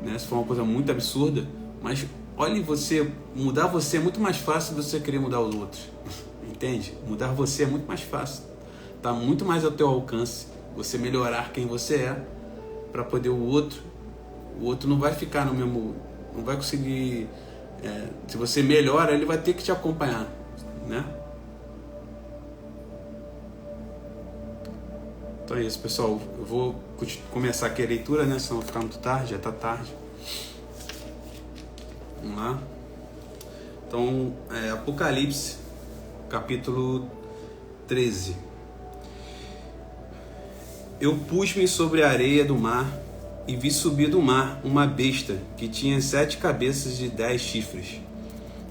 S1: né? Se for uma coisa muito absurda, mas olhe, mudar você é muito mais fácil do que você querer mudar os outros. Entende? Mudar você é muito mais fácil. Tá muito mais ao teu alcance você melhorar quem você é, para poder o outro não vai ficar no mesmo, não vai conseguir, se você melhora, ele vai ter que te acompanhar, né? Então é isso, pessoal. Eu vou começar aqui a leitura, né? Senão vai ficar muito tarde, já tá tarde. Vamos lá. Então, Apocalipse, capítulo 13. Eu pus-me sobre a areia do mar e vi subir do mar uma besta que tinha 7 cabeças e 10 chifres,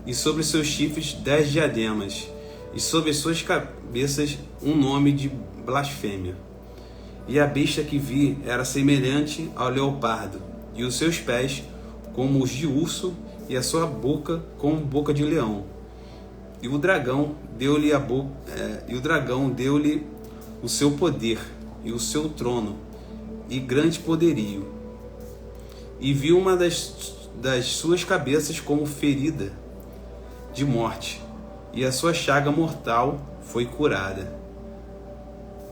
S1: e sobre seus chifres 10 diademas, e sobre suas cabeças um nome de blasfêmia. E a besta que vi era semelhante ao leopardo, e os seus pés como os de urso, e a sua boca como boca de leão. E o dragão deu-lhe o seu poder e o seu trono e grande poderio. E vi uma das suas cabeças como ferida de morte, e a sua chaga mortal foi curada.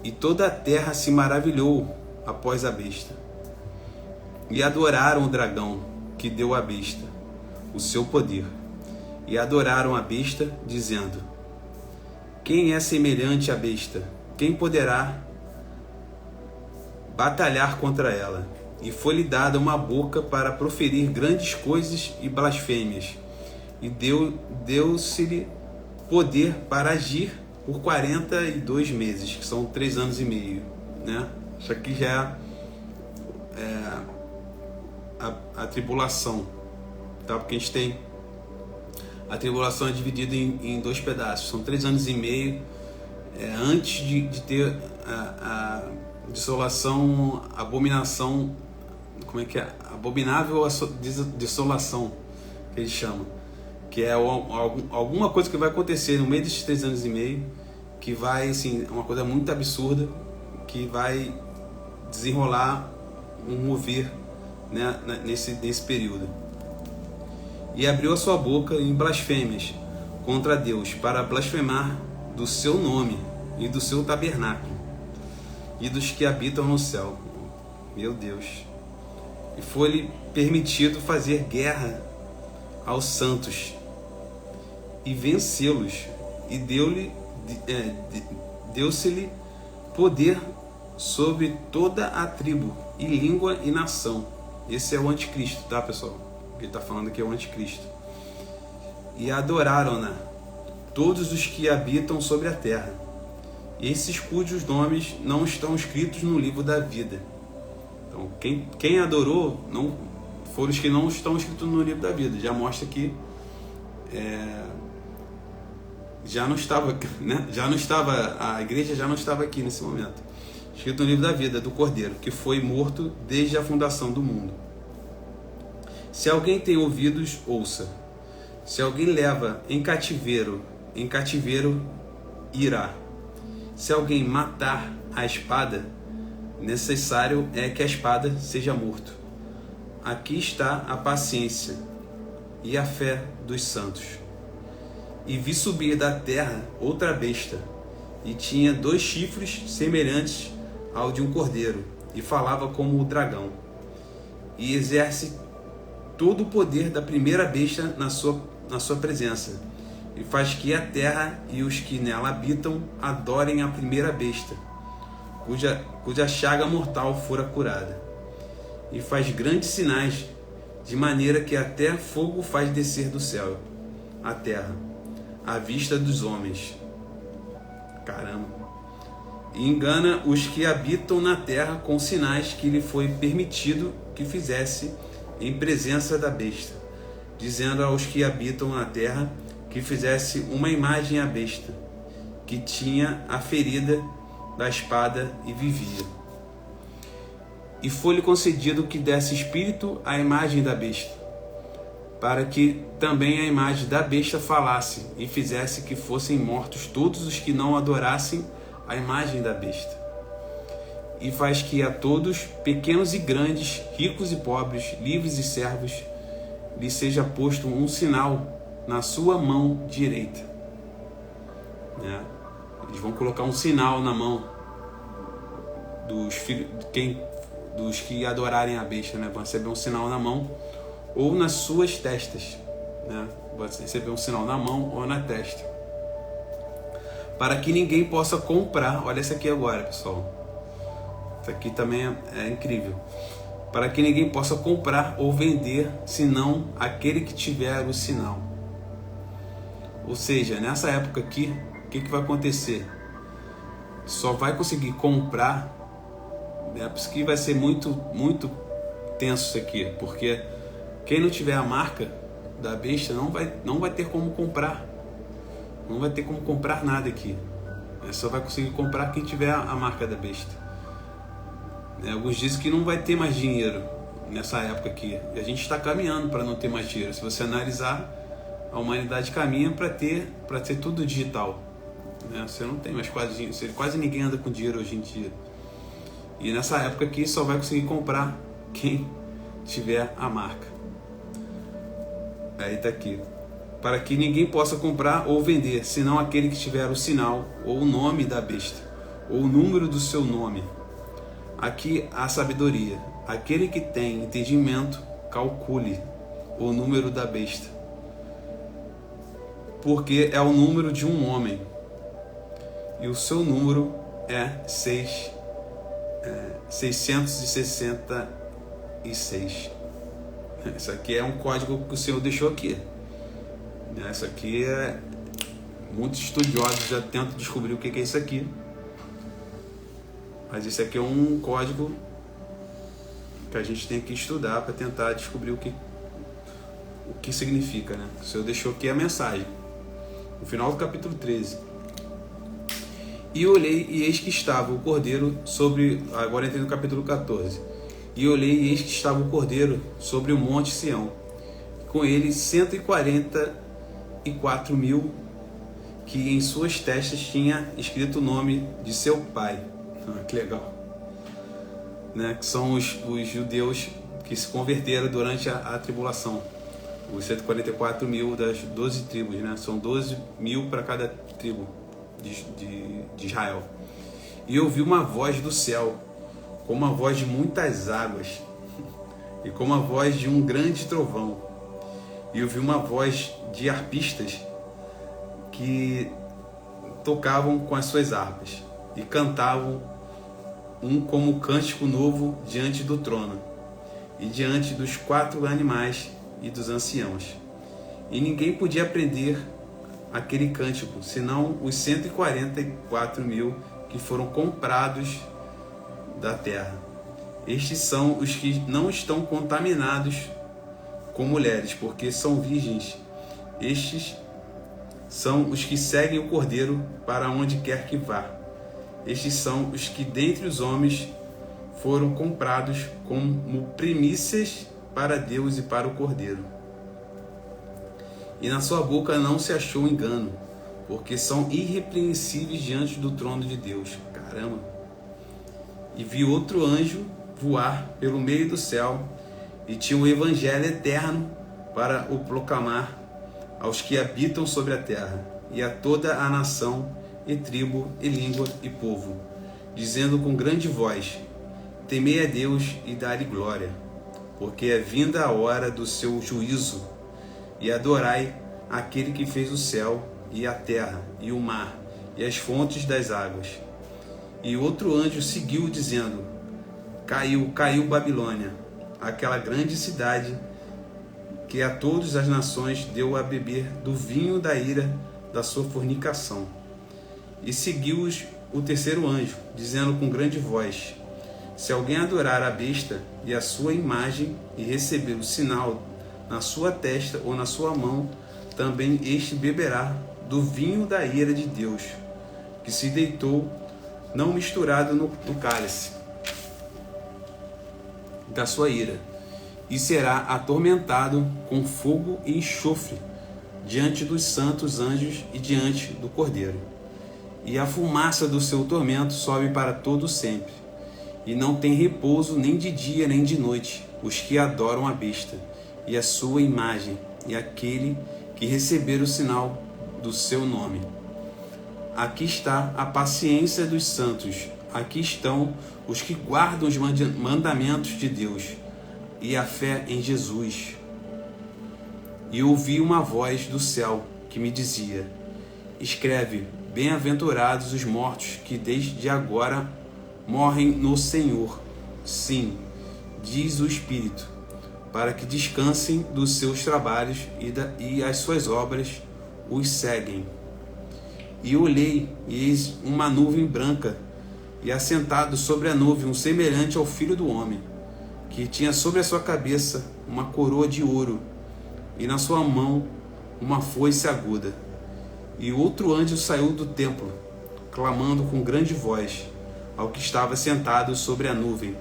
S1: E toda a terra se maravilhou após a besta. E adoraram o dragão que deu à besta o seu poder. E adoraram a besta, dizendo: quem é semelhante à besta? Quem poderá batalhar contra ela? E foi-lhe dada uma boca para proferir grandes coisas e blasfêmias. E deu-se-lhe poder para agir por 42 meses, que são 3 anos e meio, né? Isso aqui já é a tribulação, tá? Porque a gente tem a tribulação é dividida em 2 pedaços. São 3 anos e meio antes de ter a dissolação, abominação, como é que é? Abominável dissolação, que eles chamam, que é alguma coisa que vai acontecer no meio desses 3 anos e meio, que vai, assim, uma coisa muito absurda, que vai desenrolar um mover, né, nesse período. E abriu a sua boca em blasfêmias contra Deus, para blasfemar do seu nome e do seu tabernáculo e dos que habitam no céu. Meu Deus. E foi-lhe permitido fazer guerra aos santos e vencê-los, e deu-se-lhe poder sobre toda a tribo e língua e nação. Esse é o anticristo, tá, pessoal? Ele está falando que é o anticristo. E adoraram-na todos os que habitam sobre a terra, esses cujos nomes não estão escritos no livro da vida. Então, quem adorou não foram os que não estão escritos no livro da vida. Já mostra que já não estava, né? A igreja já não estava aqui nesse momento. Escrito no livro da vida do Cordeiro, que foi morto desde a fundação do mundo. Se alguém tem ouvidos, ouça. Se alguém leva em cativeiro irá. Se alguém matar a espada, necessário é que a espada seja morto. Aqui está a paciência e a fé dos santos. E vi subir da terra outra besta, e tinha 2 chifres semelhantes ao de um cordeiro, e falava como o dragão, e exerce todo o poder da primeira besta na sua presença, e faz que a terra e os que nela habitam adorem a primeira besta, cuja chaga mortal fora curada, e faz grandes sinais, de maneira que até fogo faz descer do céu a terra, à vista dos homens. Caramba! E engana os que habitam na terra com sinais que lhe foi permitido que fizesse em presença da besta, dizendo aos que habitam na terra que fizesse uma imagem à besta, que tinha a ferida da espada e vivia. E foi-lhe concedido que desse espírito à imagem da besta, para que também a imagem da besta falasse e fizesse que fossem mortos todos os que não adorassem a imagem da besta. E faz que a todos, pequenos e grandes, ricos e pobres, livres e servos, lhe seja posto um sinal na sua mão direita. Eles vão colocar um sinal na mão dos que adorarem a besta, vão receber um sinal na mão ou nas suas testas, Vão receber um sinal na mão ou na testa, para que ninguém possa comprar. Olha isso aqui agora, pessoal. Isso aqui também é incrível. Para que ninguém possa comprar ou vender, senão aquele que tiver o sinal. Ou seja, nessa época aqui, o que vai acontecer? Só vai conseguir comprar, por isso que vai ser muito, muito tenso isso aqui, porque quem não tiver a marca da besta não vai ter como comprar. Não vai ter como comprar nada aqui. Só vai conseguir comprar quem tiver a marca da besta. Alguns dizem que não vai ter mais dinheiro nessa época aqui. E a gente está caminhando para não ter mais dinheiro. Se você analisar, a humanidade caminha para ser tudo digital. Você não tem mais quase ninguém anda com dinheiro hoje em dia. E nessa época aqui só vai conseguir comprar quem tiver a marca. Aí está aqui. Para que ninguém possa comprar ou vender, senão aquele que tiver o sinal ou o nome da besta, ou o número do seu nome. Aqui há sabedoria. Aquele que tem entendimento, calcule o número da besta, porque é o número de um homem, e o seu número é 666. Isso aqui é um código que o Senhor deixou aqui. Isso aqui muitos estudiosos já tentam descobrir o que é isso aqui. Mas isso aqui é um código que a gente tem que estudar para tentar descobrir o que significa, O Senhor deixou aqui a mensagem. No final do capítulo 13. E olhei e eis que estava o cordeiro sobre... Agora entrei no capítulo 14. E olhei e eis que estava o cordeiro sobre o monte Sião. Com ele 144.000, que em suas testas tinha escrito o nome de seu pai. Que legal. Que são os judeus que se converteram durante a tribulação. Os 144.000 das 12 tribos, São 12.000 para cada tribo de Israel. E eu ouvi uma voz do céu, como a voz de muitas águas, e como a voz de um grande trovão. E eu ouvi uma voz de arpistas que tocavam com as suas harpas e cantavam como cântico novo diante do trono e diante dos 4 animais e dos anciãos. E ninguém podia aprender aquele cântico, senão os 144.000 que foram comprados da terra. Estes são os que não estão contaminados com mulheres, porque são virgens. Estes são os que seguem o Cordeiro para onde quer que vá. Estes são os que dentre os homens foram comprados como primícias para Deus e para o Cordeiro. E na sua boca não se achou engano, porque são irrepreensíveis diante do trono de Deus. Caramba! E vi outro anjo voar pelo meio do céu, e tinha o evangelho eterno para o proclamar aos que habitam sobre a terra, e a toda a nação, e tribo, e língua, e povo, dizendo com grande voz: temei a Deus e dai-lhe glória, porque é vinda a hora do seu juízo, e adorai aquele que fez o céu, e a terra, e o mar, e as fontes das águas. E outro anjo seguiu, dizendo: caiu Babilônia, aquela grande cidade que a todas as nações deu a beber do vinho da ira da sua fornicação. E seguiu-os o terceiro anjo, dizendo com grande voz: se alguém adorar a besta e a sua imagem e receber o sinal na sua testa ou na sua mão, também este beberá do vinho da ira de Deus, que se deitou, não misturado no cálice da sua ira, e será atormentado com fogo e enxofre diante dos santos anjos e diante do Cordeiro. E a fumaça do seu tormento sobe para todo sempre, e não tem repouso nem de dia nem de noite os que adoram a besta e a sua imagem, e aquele que receber o sinal do seu nome. Aqui está a paciência dos santos, aqui estão os que guardam os mandamentos de Deus e a fé em Jesus. E ouvi uma voz do céu que me dizia: escreve, bem-aventurados os mortos que desde agora morrem no Senhor. Sim, diz o Espírito, para que descansem dos seus trabalhos e as suas obras os seguem. E olhei, e eis uma nuvem branca, e assentado sobre a nuvem um semelhante ao Filho do Homem, que tinha sobre a sua cabeça uma coroa de ouro, e na sua mão uma foice aguda. E outro anjo saiu do templo, clamando com grande voz ao que estava sentado sobre a nuvem,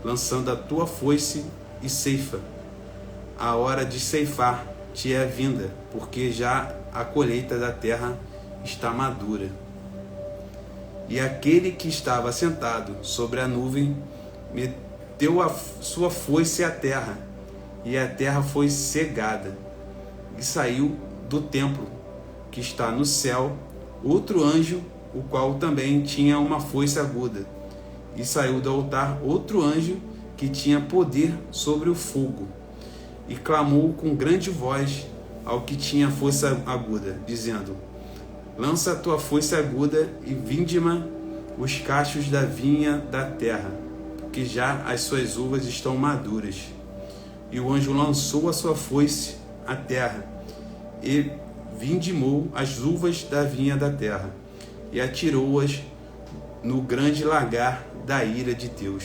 S1: lançando a tua foice e ceifa. A hora de ceifar te é vinda, porque já a colheita da terra está madura. E aquele que estava sentado sobre a nuvem meteu a sua foice à terra, e a terra foi cegada. E saiu do templo que está no céu outro anjo, o qual também tinha uma foice aguda. E saiu do altar outro anjo que tinha poder sobre o fogo, e clamou com grande voz ao que tinha foice aguda, dizendo: lança a tua foice aguda e vinde-me os cachos da vinha da terra, porque já as suas uvas estão maduras. E o anjo lançou a sua foice à terra, e vindimou as uvas da vinha da terra, e atirou-as no grande lagar da ira de Deus.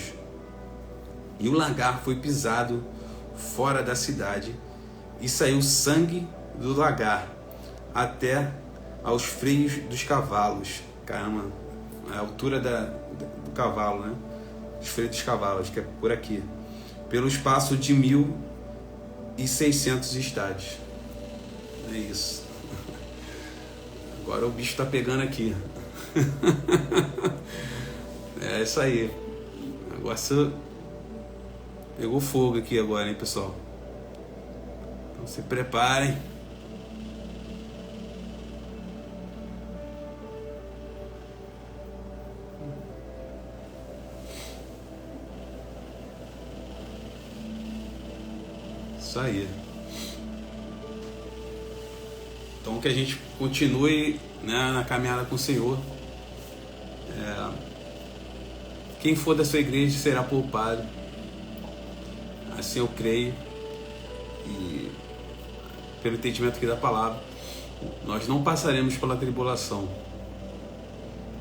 S1: E o lagar foi pisado fora da cidade, e saiu sangue do lagar até aos freios dos cavalos. Caramba, a altura do cavalo, né? Os freios dos cavalos, que é por aqui, pelo espaço de 1.600 estádios. É isso. Agora o bicho tá pegando aqui. É isso aí. O negócio pegou fogo aqui agora, hein, pessoal? Então se preparem. Isso aí. Então que a gente continue, né, na caminhada com o Senhor. Quem for da sua igreja será poupado. Assim eu creio. E pelo entendimento aqui da palavra, nós não passaremos pela tribulação.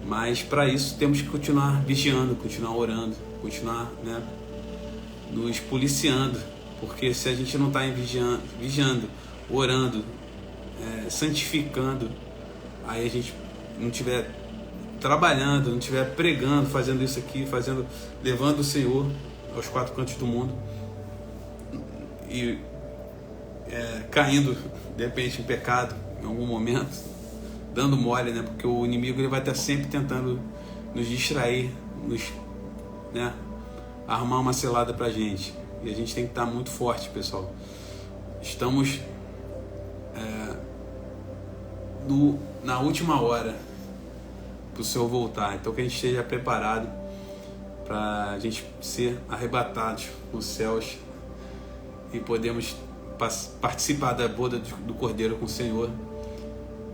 S1: Mas para isso temos que continuar vigiando, continuar orando, continuar, né, nos policiando. Porque se a gente não está vigiando, orando, santificando, aí a gente não estiver trabalhando, não estiver pregando, fazendo isso aqui, levando o Senhor aos quatro cantos do mundo e caindo de repente em pecado em algum momento, dando mole, né? Porque o inimigo ele vai estar sempre tentando nos distrair, né, armar uma cilada pra gente. E a gente tem que estar muito forte, pessoal. Estamos na última hora para o Senhor voltar. Então que a gente esteja preparado para a gente ser arrebatados nos céus e podemos participar da boda do Cordeiro com o Senhor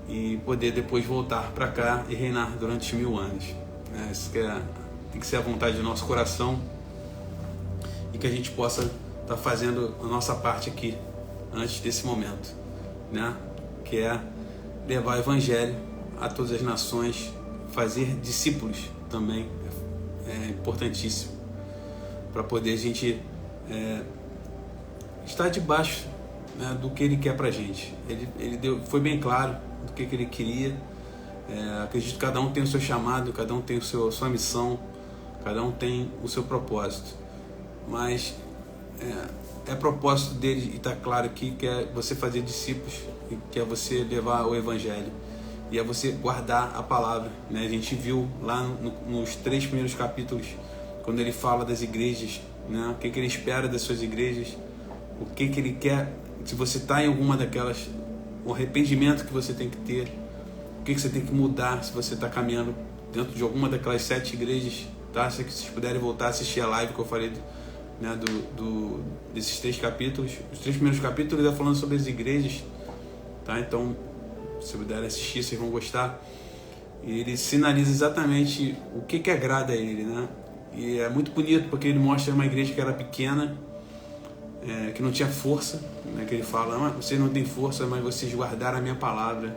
S1: e poder depois voltar para cá e reinar durante 1000 anos. Isso tem que ser a vontade do nosso coração, e que a gente possa estar fazendo a nossa parte aqui antes desse momento, né? Que é levar o Evangelho a todas as nações, fazer discípulos também é importantíssimo para poder a gente estar debaixo né, do que Ele quer pra gente. Ele foi bem claro do que Ele queria. Acredito que cada um tem o seu chamado, cada um tem sua missão, cada um tem o seu propósito. Mas é propósito dele, e está claro aqui, que é você fazer discípulos, que é você levar o Evangelho, e é você guardar a palavra, né? A gente viu lá nos 3 primeiros capítulos, quando ele fala das igrejas, né? O que ele espera das suas igrejas, o que ele quer, se você está em alguma daquelas, o arrependimento que você tem que ter, o que você tem que mudar se você está caminhando dentro de alguma daquelas 7 igrejas, tá? Se vocês puderem voltar a assistir a live que eu falei, né, desses 3 capítulos, os 3 primeiros capítulos é falando sobre as igrejas, tá? Então, se puderem assistir, vocês vão gostar. E ele sinaliza exatamente o que agrada a ele, né? E é muito bonito porque ele mostra uma igreja que era pequena, que não tinha força, né? Que ele fala, vocês não têm força, mas vocês guardaram a minha palavra.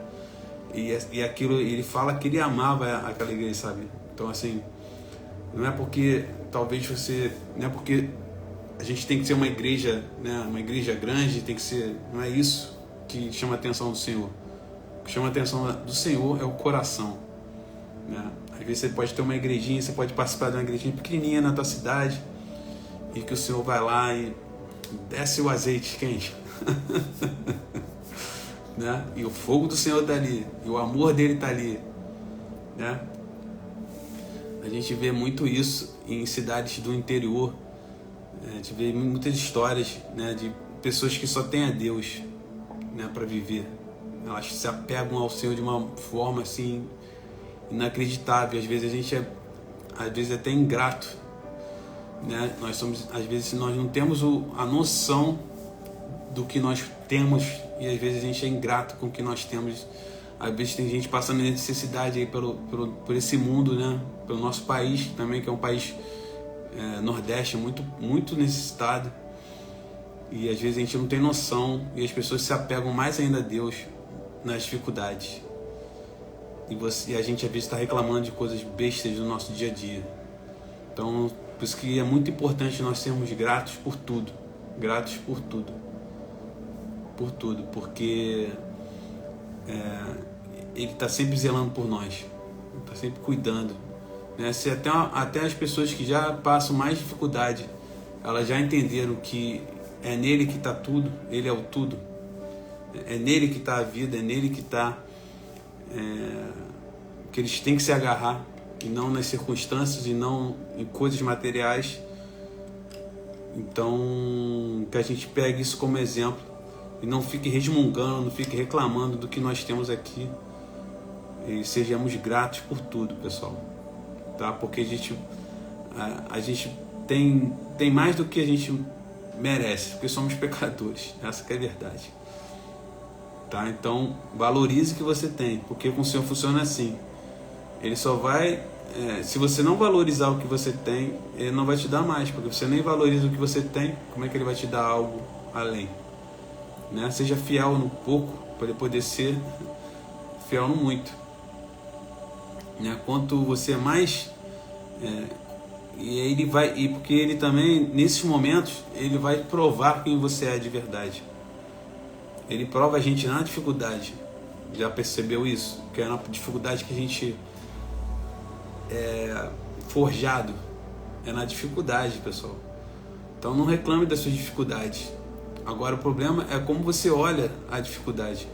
S1: E aquilo, ele fala que ele amava aquela igreja, sabe? Então, assim, não é porque talvez você, não é porque a gente tem que ser uma igreja, né, uma igreja grande, tem que ser, não é isso que chama a atenção do Senhor. O que chama a atenção do Senhor é o coração, né? Às vezes você pode ter uma igrejinha, você pode participar de uma igrejinha pequenininha na tua cidade, e que o Senhor vai lá e desce o azeite quente, né? E o fogo do Senhor está ali, e o amor dele está ali, né? A gente vê muito isso em cidades do interior. A gente vê muitas histórias, né, de pessoas que só têm a Deus, né, para viver. Elas se apegam ao Senhor de uma forma assim inacreditável. Às vezes a gente é até ingrato, né? Às vezes nós não temos a noção do que nós temos, e às vezes a gente é ingrato com o que nós temos. Às vezes tem gente passando necessidade aí por esse mundo, né? Pelo nosso país também, que é um país nordeste muito, muito necessitado. E às vezes a gente não tem noção, e as pessoas se apegam mais ainda a Deus nas dificuldades. E a gente às vezes está reclamando de coisas bestas do nosso dia a dia. Então, por isso que é muito importante nós sermos gratos por tudo. Gratos por tudo. Por tudo, porque Ele está sempre zelando por nós, está sempre cuidando, né? Se até as pessoas que já passam mais dificuldade, elas já entenderam que é nele que está tudo, Ele é o tudo, é nele que está a vida, é nele que está, que eles têm que se agarrar, e não nas circunstâncias, e não em coisas materiais. Então, que a gente pegue isso como exemplo, e não fique resmungando, não fique reclamando do que nós temos aqui, e sejamos gratos por tudo, pessoal, tá? Porque a gente tem mais do que a gente merece, porque somos pecadores, essa que é a verdade, tá? Então valorize o que você tem, porque com o Senhor funciona assim. Ele só vai, se você não valorizar o que você tem, Ele não vai te dar mais, porque você nem valoriza o que você tem, como é que Ele vai te dar algo além, né? Seja fiel no pouco, para ele poder ser fiel no muito, né? Quanto você é mais, e ele vai, e porque Ele também, nesses momentos, Ele vai provar quem você é de verdade. Ele prova a gente na dificuldade. Já percebeu isso? Que é na dificuldade que a gente forjado, é na dificuldade, pessoal. Então não reclame das suas dificuldades. Agora o problema é como você olha a dificuldade,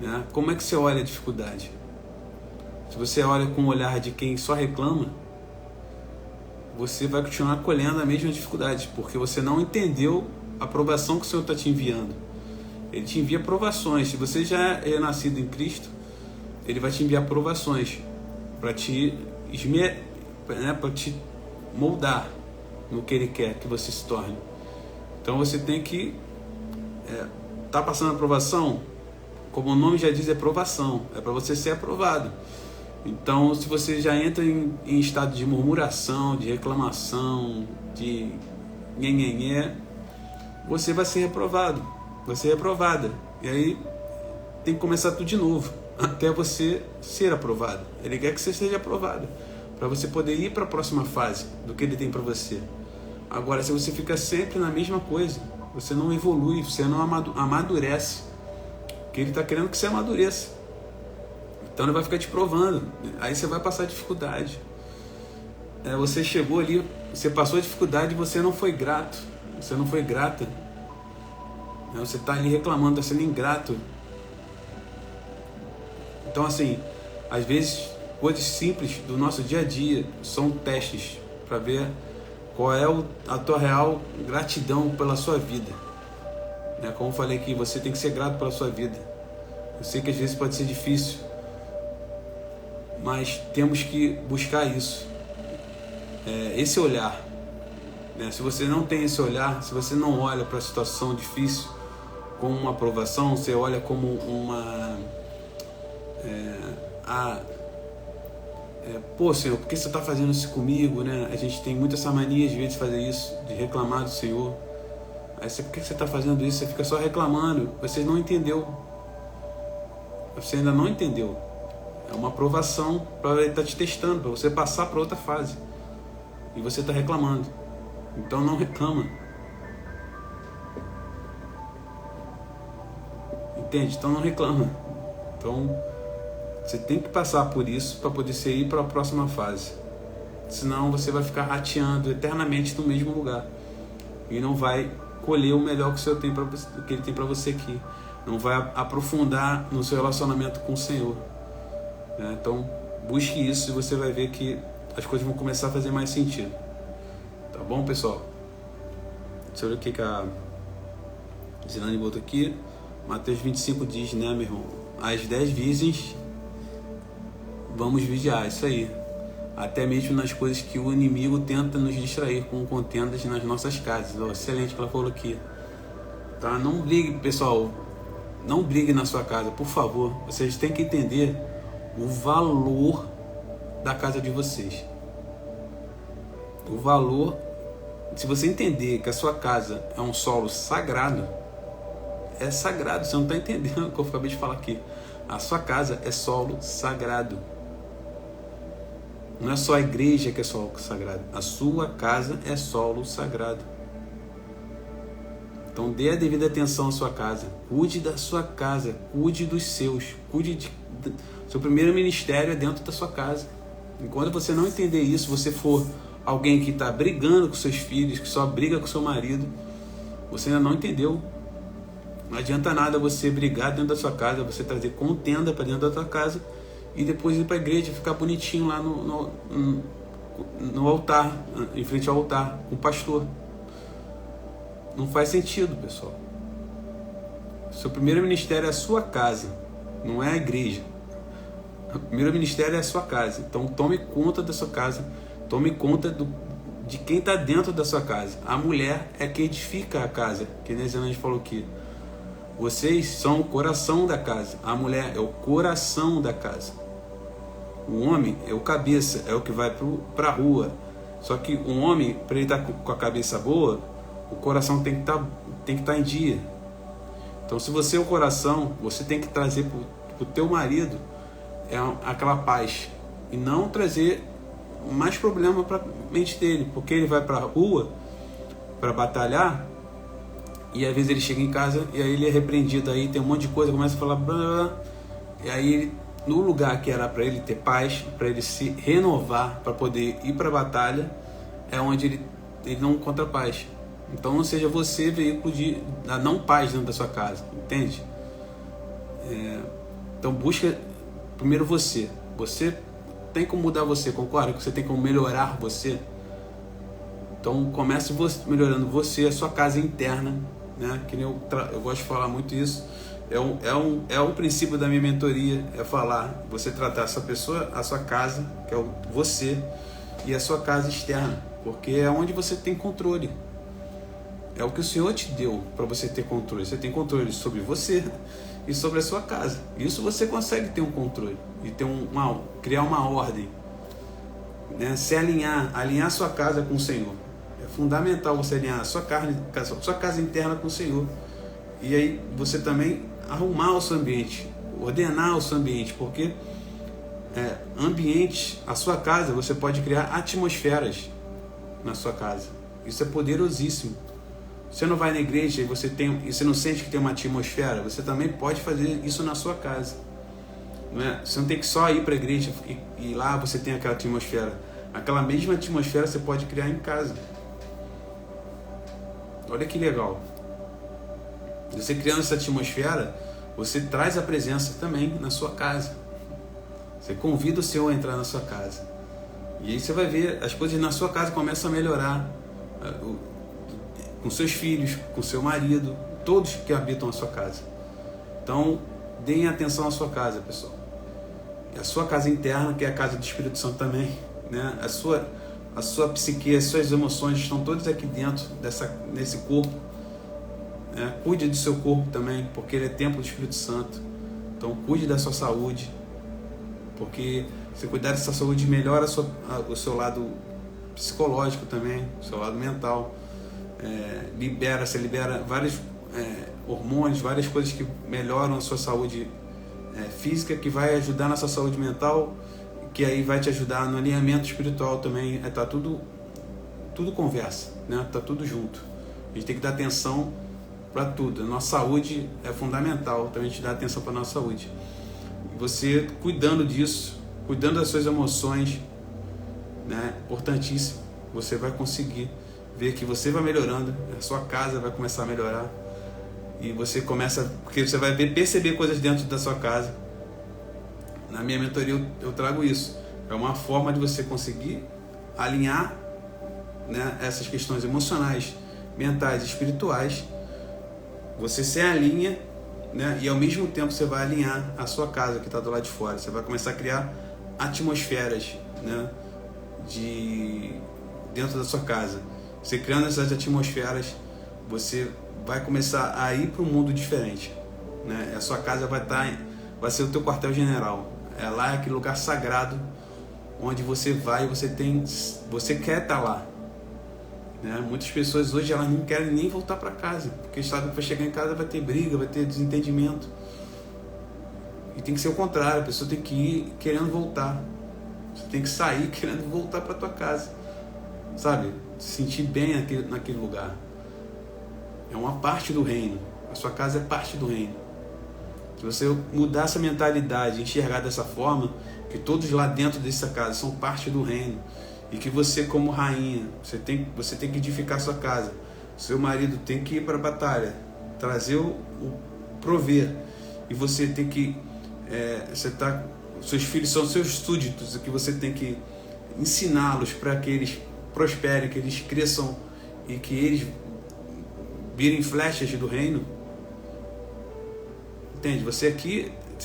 S1: né? Como é que você olha a dificuldade? Se você olha com o olhar de quem só reclama, você vai continuar colhendo a mesma dificuldade, porque você não entendeu a provação que o Senhor está te enviando. Ele te envia provações. Se você já é nascido em Cristo, Ele vai te enviar provações para te para te moldar no que Ele quer que você se torne. Então você tem que tá passando a provação, como o nome já diz, é provação, é para você ser aprovado. Então, se você já entra em estado de murmuração, de reclamação, de nhenhenhé, você vai ser reprovado, vai ser reprovada. E aí tem que começar tudo de novo, até você ser aprovado. Ele quer que você seja aprovado, para você poder ir para a próxima fase do que Ele tem para você. Agora, se você fica sempre na mesma coisa, você não evolui, você não amadurece. Porque ele está querendo que você amadureça. Então ele vai ficar te provando. Aí você vai passar dificuldade. Você chegou ali, você passou a dificuldade e você não foi grato. Você não foi grata. Você está ali reclamando, está sendo ingrato. Então assim, às vezes coisas simples do nosso dia a dia são testes para ver qual é a tua real gratidão pela sua vida. Como eu falei aqui, você tem que ser grato pela sua vida. Eu sei que às vezes pode ser difícil, mas temos que buscar isso. Esse olhar. Se você não tem esse olhar, se você não olha para a situação difícil como uma aprovação, você olha como uma... pô, Senhor, por que você está fazendo isso comigo? A gente tem muito essa mania às vezes de fazer isso, de reclamar do Senhor. Aí você, por que você está fazendo isso? Você fica só reclamando. Você não entendeu. Você ainda não entendeu. É uma aprovação para ele estar te testando, para você passar para outra fase. E você está reclamando. Então não reclama. Entende? Então não reclama. Então você tem que passar por isso para poder ir para a próxima fase. Senão você vai ficar rateando eternamente no mesmo lugar. E não vai colher o melhor que o Senhor tem que Ele tem para você aqui. Não vai aprofundar no seu relacionamento com o Senhor. Então busque isso e você vai ver que as coisas vão começar a fazer mais sentido. Tá bom, pessoal? Deixa eu ver o que a Zilane botou aqui. Mateus 25 diz, meu irmão? As 10 virgens vamos vigiar, isso aí. Até mesmo nas coisas que o inimigo tenta nos distrair com contendas nas nossas casas. Excelente que ela falou aqui. Tá? Não brigue, pessoal. Não brigue na sua casa, por favor. Vocês têm que entender o valor da casa de vocês. O valor, se você entender que a sua casa é um solo sagrado, é sagrado, você não está entendendo o que eu acabei de falar aqui. A sua casa é solo sagrado. Não é só a igreja que é solo sagrado. A sua casa é solo sagrado. Então dê a devida atenção à sua casa. Cuide da sua casa. Cuide dos seus. Seu primeiro ministério é dentro da sua casa. Enquanto você não entender isso, você for alguém que está brigando com seus filhos, que só briga com seu marido, você ainda não entendeu. Não adianta nada você brigar dentro da sua casa, você trazer contenda para dentro da sua casa e depois ir para a igreja, ficar bonitinho lá no altar, em frente ao altar, com o pastor. Não faz sentido, pessoal. Seu primeiro ministério é a sua casa, não é a igreja. O primeiro ministério é a sua casa. Então tome conta da sua casa, tome conta de quem está dentro da sua casa. A mulher é que edifica a casa, que nem a gente falou aqui. Vocês são o coração da casa. A mulher é o coração da casa. O homem é o cabeça, é o que vai para a rua. Só que o homem, para ele estar com a cabeça boa, o coração tem que estar em dia. Então, se você é o coração, você tem que trazer para o teu marido aquela paz. E não trazer mais problema para a mente dele. Porque ele vai para a rua para batalhar. E às vezes ele chega em casa e aí ele é repreendido, aí tem um monte de coisa, começa a falar blá, blá, blá, e aí no lugar que era para ele ter paz, para ele se renovar, para poder ir para a batalha, é onde ele não encontra paz. Então não seja você veículo da não paz dentro da sua casa, entende? Então busca primeiro você tem como mudar você, concorda? Que você tem como melhorar você. Então comece melhorando você, a sua casa interna, que nem eu gosto de falar muito isso. É um princípio da minha mentoria, é falar, você tratar essa pessoa, a sua casa, que é você, e a sua casa externa, porque é onde você tem controle. É o que o Senhor te deu para você ter controle. Você tem controle sobre você e sobre a sua casa. Isso você consegue ter um controle e ter criar uma ordem, se alinhar a sua casa com o Senhor. É fundamental você alinhar a sua casa interna com o Senhor. E aí você também arrumar o seu ambiente, ordenar o seu ambiente, porque a sua casa, você pode criar atmosferas na sua casa. Isso é poderosíssimo. Você não vai na igreja e você não sente que tem uma atmosfera, você também pode fazer isso na sua casa. Não é? Você não tem que só ir para a igreja e lá você tem aquela atmosfera. Aquela mesma atmosfera você pode criar em casa. Olha que legal. Você criando essa atmosfera, você traz a presença também na sua casa. Você convida o Senhor a entrar na sua casa. E aí você vai ver, as coisas na sua casa começam a melhorar. Com seus filhos, com seu marido, todos que habitam a sua casa. Então, deem atenção à sua casa, pessoal. A sua casa interna, que é a casa do Espírito Santo também, né? A sua psique, as suas emoções estão todas aqui dentro nesse corpo. Né? Cuide do seu corpo também, porque ele é templo do Espírito Santo. Então, cuide da sua saúde, porque se cuidar dessa saúde, melhora o seu lado psicológico também, o seu lado mental. Você libera vários hormônios, várias coisas que melhoram a sua saúde física, que vai ajudar na sua saúde mental, que aí vai te ajudar no alinhamento espiritual também. Tá tudo conversa, né? Tá tudo junto. A gente tem que dar atenção para tudo. A nossa saúde é fundamental, também a gente dá atenção para a nossa saúde. Você cuidando disso, cuidando das suas emoções, né? Importantíssimo. Você vai conseguir ver que você vai melhorando, a sua casa vai começar a melhorar, e você começa, porque você vai perceber coisas dentro da sua casa. Na minha mentoria eu trago isso. É uma forma de você conseguir alinhar, né, essas questões emocionais, mentais, espirituais. Você se alinha, né, e ao mesmo tempo você vai alinhar a sua casa que está do lado de fora. Você vai começar a criar atmosferas, né, dentro da sua casa. Você criando essas atmosferas, você vai começar a ir para um mundo diferente, né? A sua casa vai ser o teu quartel-general. Lá é aquele lugar sagrado onde você vai, você quer estar lá, né? Muitas pessoas hoje elas não querem nem voltar para casa, porque sabem que para chegar em casa vai ter briga, vai ter desentendimento. E tem que ser o contrário, a pessoa tem que ir querendo voltar. Você tem que sair querendo voltar para tua casa, sabe? Se sentir bem naquele lugar. É uma parte do reino. A sua casa é parte do reino. Se você mudar essa mentalidade, enxergar dessa forma, que todos lá dentro dessa casa são parte do reino, e que você, como rainha, você tem que edificar a sua casa. Seu marido tem que ir para a batalha, trazer prover, e você tem que seus filhos são seus súditos, que você tem que ensiná-los para que eles prosperem, que eles cresçam e que eles virem flechas do reino. Entende? Você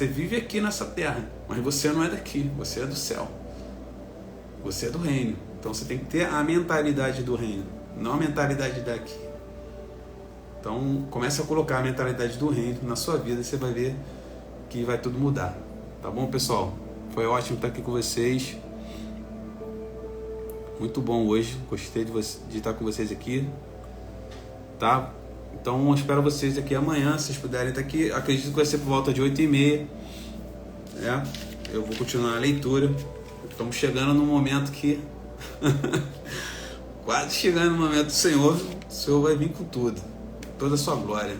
S1: vive aqui nessa terra, mas você não é daqui, você é do céu, você é do reino. Então você tem que ter a mentalidade do reino, não a mentalidade daqui. Então comece a colocar a mentalidade do reino na sua vida, e você vai ver que vai tudo mudar. Tá bom, pessoal? Foi ótimo estar aqui com vocês. Muito bom hoje, gostei de estar com vocês aqui, tá? Então eu espero vocês aqui amanhã, se vocês puderem estar aqui. Acredito que vai ser por volta de 8h30, né? Eu vou continuar a leitura. Estamos chegando no momento que quase chegando no momento do Senhor. O Senhor vai vir com tudo, toda a sua glória.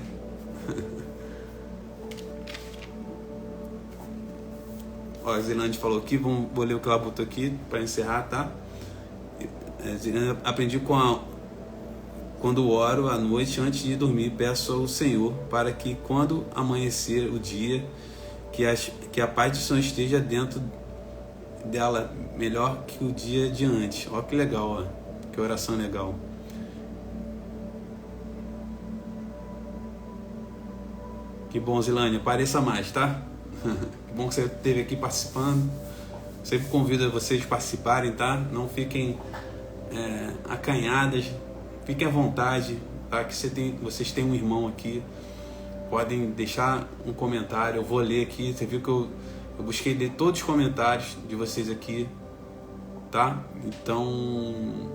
S1: Ó, a Zilande falou aqui, vou ler o que ela botou aqui para encerrar, tá? Aprendi quando oro à noite antes de dormir, peço ao Senhor para que quando amanhecer o dia, que a paz do Senhor esteja dentro dela melhor que o dia de antes. Ó, que legal, ó. Que oração legal. Que bom, Zilane, apareça mais, tá? Que bom que você esteve aqui participando. Sempre convido vocês a participarem, tá? Não fiquem acanhadas, fiquem à vontade, tá? Que vocês têm um irmão aqui, podem deixar um comentário, eu vou ler aqui. Você viu que eu busquei ler todos os comentários de vocês aqui, tá? Então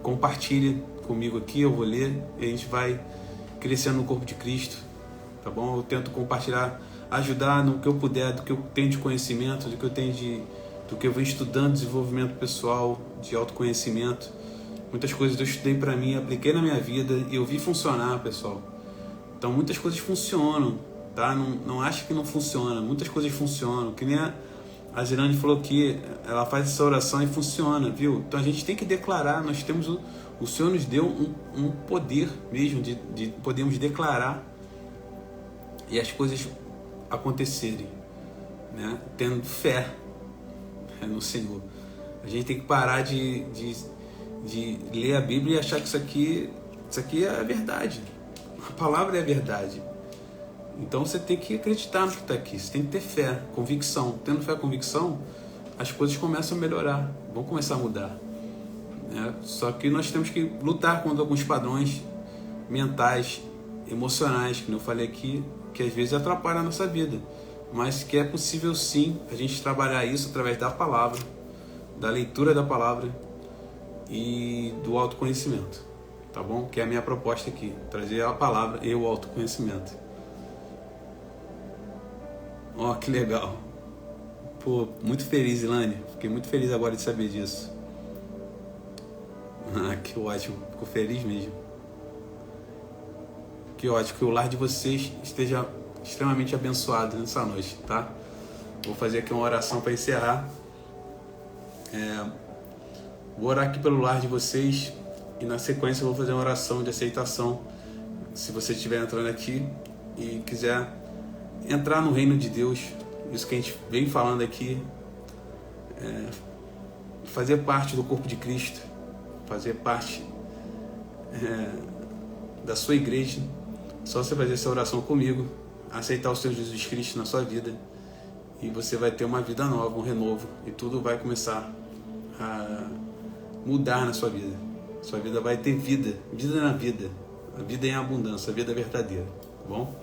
S1: compartilhe comigo aqui, eu vou ler e a gente vai crescendo no corpo de Cristo, tá bom? Eu tento compartilhar, ajudar no que eu puder, do que eu tenho de conhecimento, do que eu venho estudando, desenvolvimento pessoal, de autoconhecimento. Muitas coisas eu estudei para mim, apliquei na minha vida e eu vi funcionar, pessoal. Então muitas coisas funcionam, tá? Não acha que não funciona. Muitas coisas funcionam. Que nem a Girane falou que ela faz essa oração e funciona, viu? Então a gente tem que declarar. Nós temos o Senhor nos deu um poder mesmo de podermos declarar e as coisas acontecerem, né? Tendo fé no Senhor. A gente tem que parar de ler a Bíblia e achar que isso aqui é a verdade. A palavra é a verdade. Então você tem que acreditar no que está aqui. Você tem que ter fé, convicção. Tendo fé e convicção, as coisas começam a melhorar, vão começar a mudar, né? Só que nós temos que lutar contra alguns padrões mentais, emocionais, que eu falei aqui, que às vezes atrapalham a nossa vida. Mas que é possível sim a gente trabalhar isso através da palavra, da leitura da palavra e do autoconhecimento, tá bom? Que é a minha proposta aqui, trazer a palavra e o autoconhecimento. Ó, que legal. Pô, muito feliz, Ilane. Fiquei muito feliz agora de saber disso. Ah, que ótimo. Fico feliz mesmo. Que ótimo, que o lar de vocês esteja extremamente abençoado nessa noite, tá? Vou fazer aqui uma oração para encerrar. Vou orar aqui pelo lar de vocês e na sequência eu vou fazer uma oração de aceitação. Se você estiver entrando aqui e quiser entrar no reino de Deus, isso que a gente vem falando aqui, fazer parte do corpo de Cristo, fazer parte da sua igreja, só você fazer essa oração comigo, aceitar o Senhor Jesus Cristo na sua vida e você vai ter uma vida nova, um renovo e tudo vai começar a mudar na sua vida. Sua vida vai ter vida na vida, a vida em abundância, a vida verdadeira, tá bom?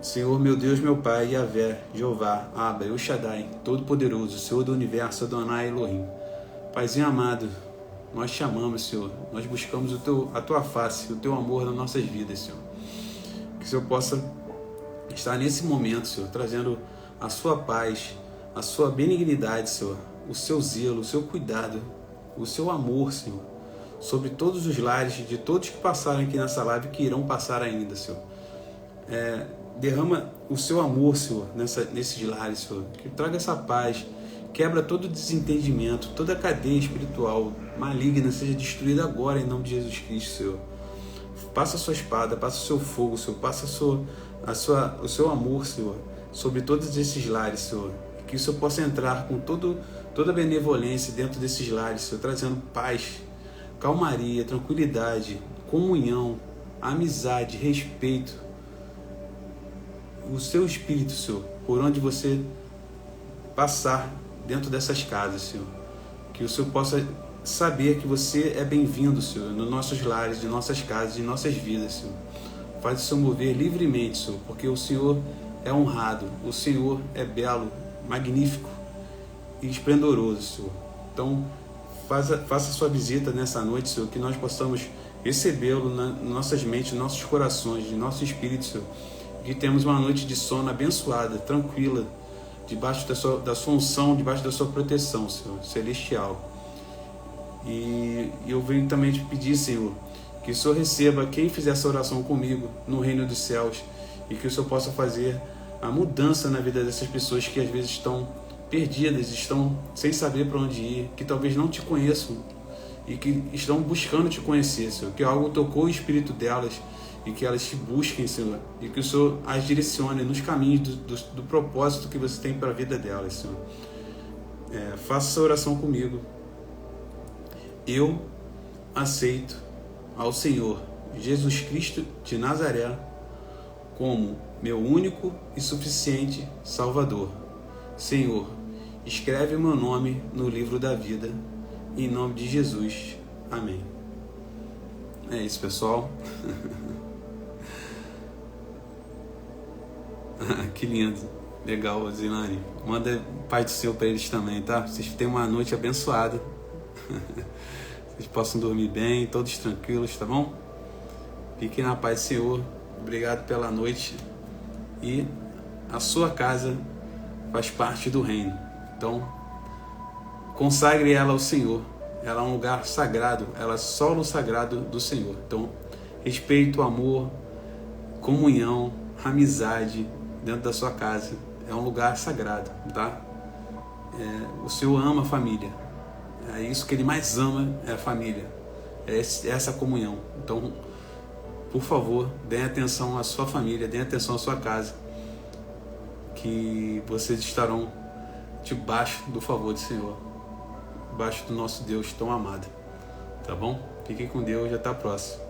S1: Senhor, meu Deus, meu Pai, Yahvé, Jeová, Abba, El Shaddai, Todo-Poderoso, Senhor do Universo, Adonai, Elohim. Paizinho amado, nós te amamos, Senhor. Nós buscamos a Tua face, o Teu amor nas nossas vidas, Senhor. Que o Senhor possa estar nesse momento, Senhor, trazendo a Sua paz, a Sua benignidade, Senhor, o Seu zelo, o Seu cuidado, o Seu amor, Senhor, sobre todos os lares de todos que passaram aqui nessa live e que irão passar ainda, Senhor. Derrama o Seu amor, Senhor, nesses lares, Senhor. Que traga essa paz, quebra todo desentendimento, toda a cadeia espiritual maligna seja destruída agora em nome de Jesus Cristo, Senhor. Passa a sua espada, passa o seu fogo, Senhor. Passa o seu amor, Senhor, sobre todos esses lares, Senhor. Que o Senhor possa entrar com toda a benevolência dentro desses lares, Senhor, trazendo paz, calmaria, tranquilidade, comunhão, amizade, respeito. O Seu Espírito, Senhor, por onde você passar dentro dessas casas, Senhor. Que o Senhor possa saber que você é bem-vindo, Senhor, nos nossos lares, de nossas casas, de nossas vidas, Senhor. Faz o Senhor mover livremente, Senhor, porque o Senhor é honrado, o Senhor é belo, magnífico e esplendoroso, Senhor. Então, faça a sua visita nessa noite, Senhor, que nós possamos recebê-lo nas nossas mentes, nos nossos corações, no nosso espírito, Senhor. Que temos uma noite de sono abençoada, tranquila, debaixo da sua unção, debaixo da sua proteção, Senhor, celestial. E eu venho também te pedir, Senhor, que o Senhor receba quem fizer essa oração comigo no reino dos céus e que o Senhor possa fazer a mudança na vida dessas pessoas que às vezes estão perdidas, estão sem saber para onde ir, que talvez não te conheçam e que estão buscando te conhecer, Senhor, que algo tocou o espírito delas e que elas te busquem, Senhor, e que o Senhor as direcione nos caminhos do propósito que você tem para a vida delas, Senhor. Faça essa oração comigo. Eu aceito ao Senhor Jesus Cristo de Nazaré como meu único e suficiente Salvador. Senhor, escreve o meu nome no livro da vida, em nome de Jesus. Amém. É isso, pessoal. Que lindo, legal, Zilane. Manda Pai do Céu para eles também, tá? Vocês tenham uma noite abençoada. Vocês possam dormir bem, todos tranquilos, tá bom? Fiquem na paz do Senhor. Obrigado pela noite. E a sua casa faz parte do reino. Então, consagre ela ao Senhor. ela é um lugar sagrado, ela é solo sagrado do Senhor. Então, respeito, amor, comunhão, amizade dentro da sua casa é um lugar sagrado, tá? O Senhor ama a família. É isso que Ele mais ama, é a família. É essa comunhão. Então, por favor, deem atenção à sua família, deem atenção à sua casa, que vocês estarão debaixo do favor do Senhor, debaixo do nosso Deus tão amado. Tá bom? Fiquem com Deus e até a próxima.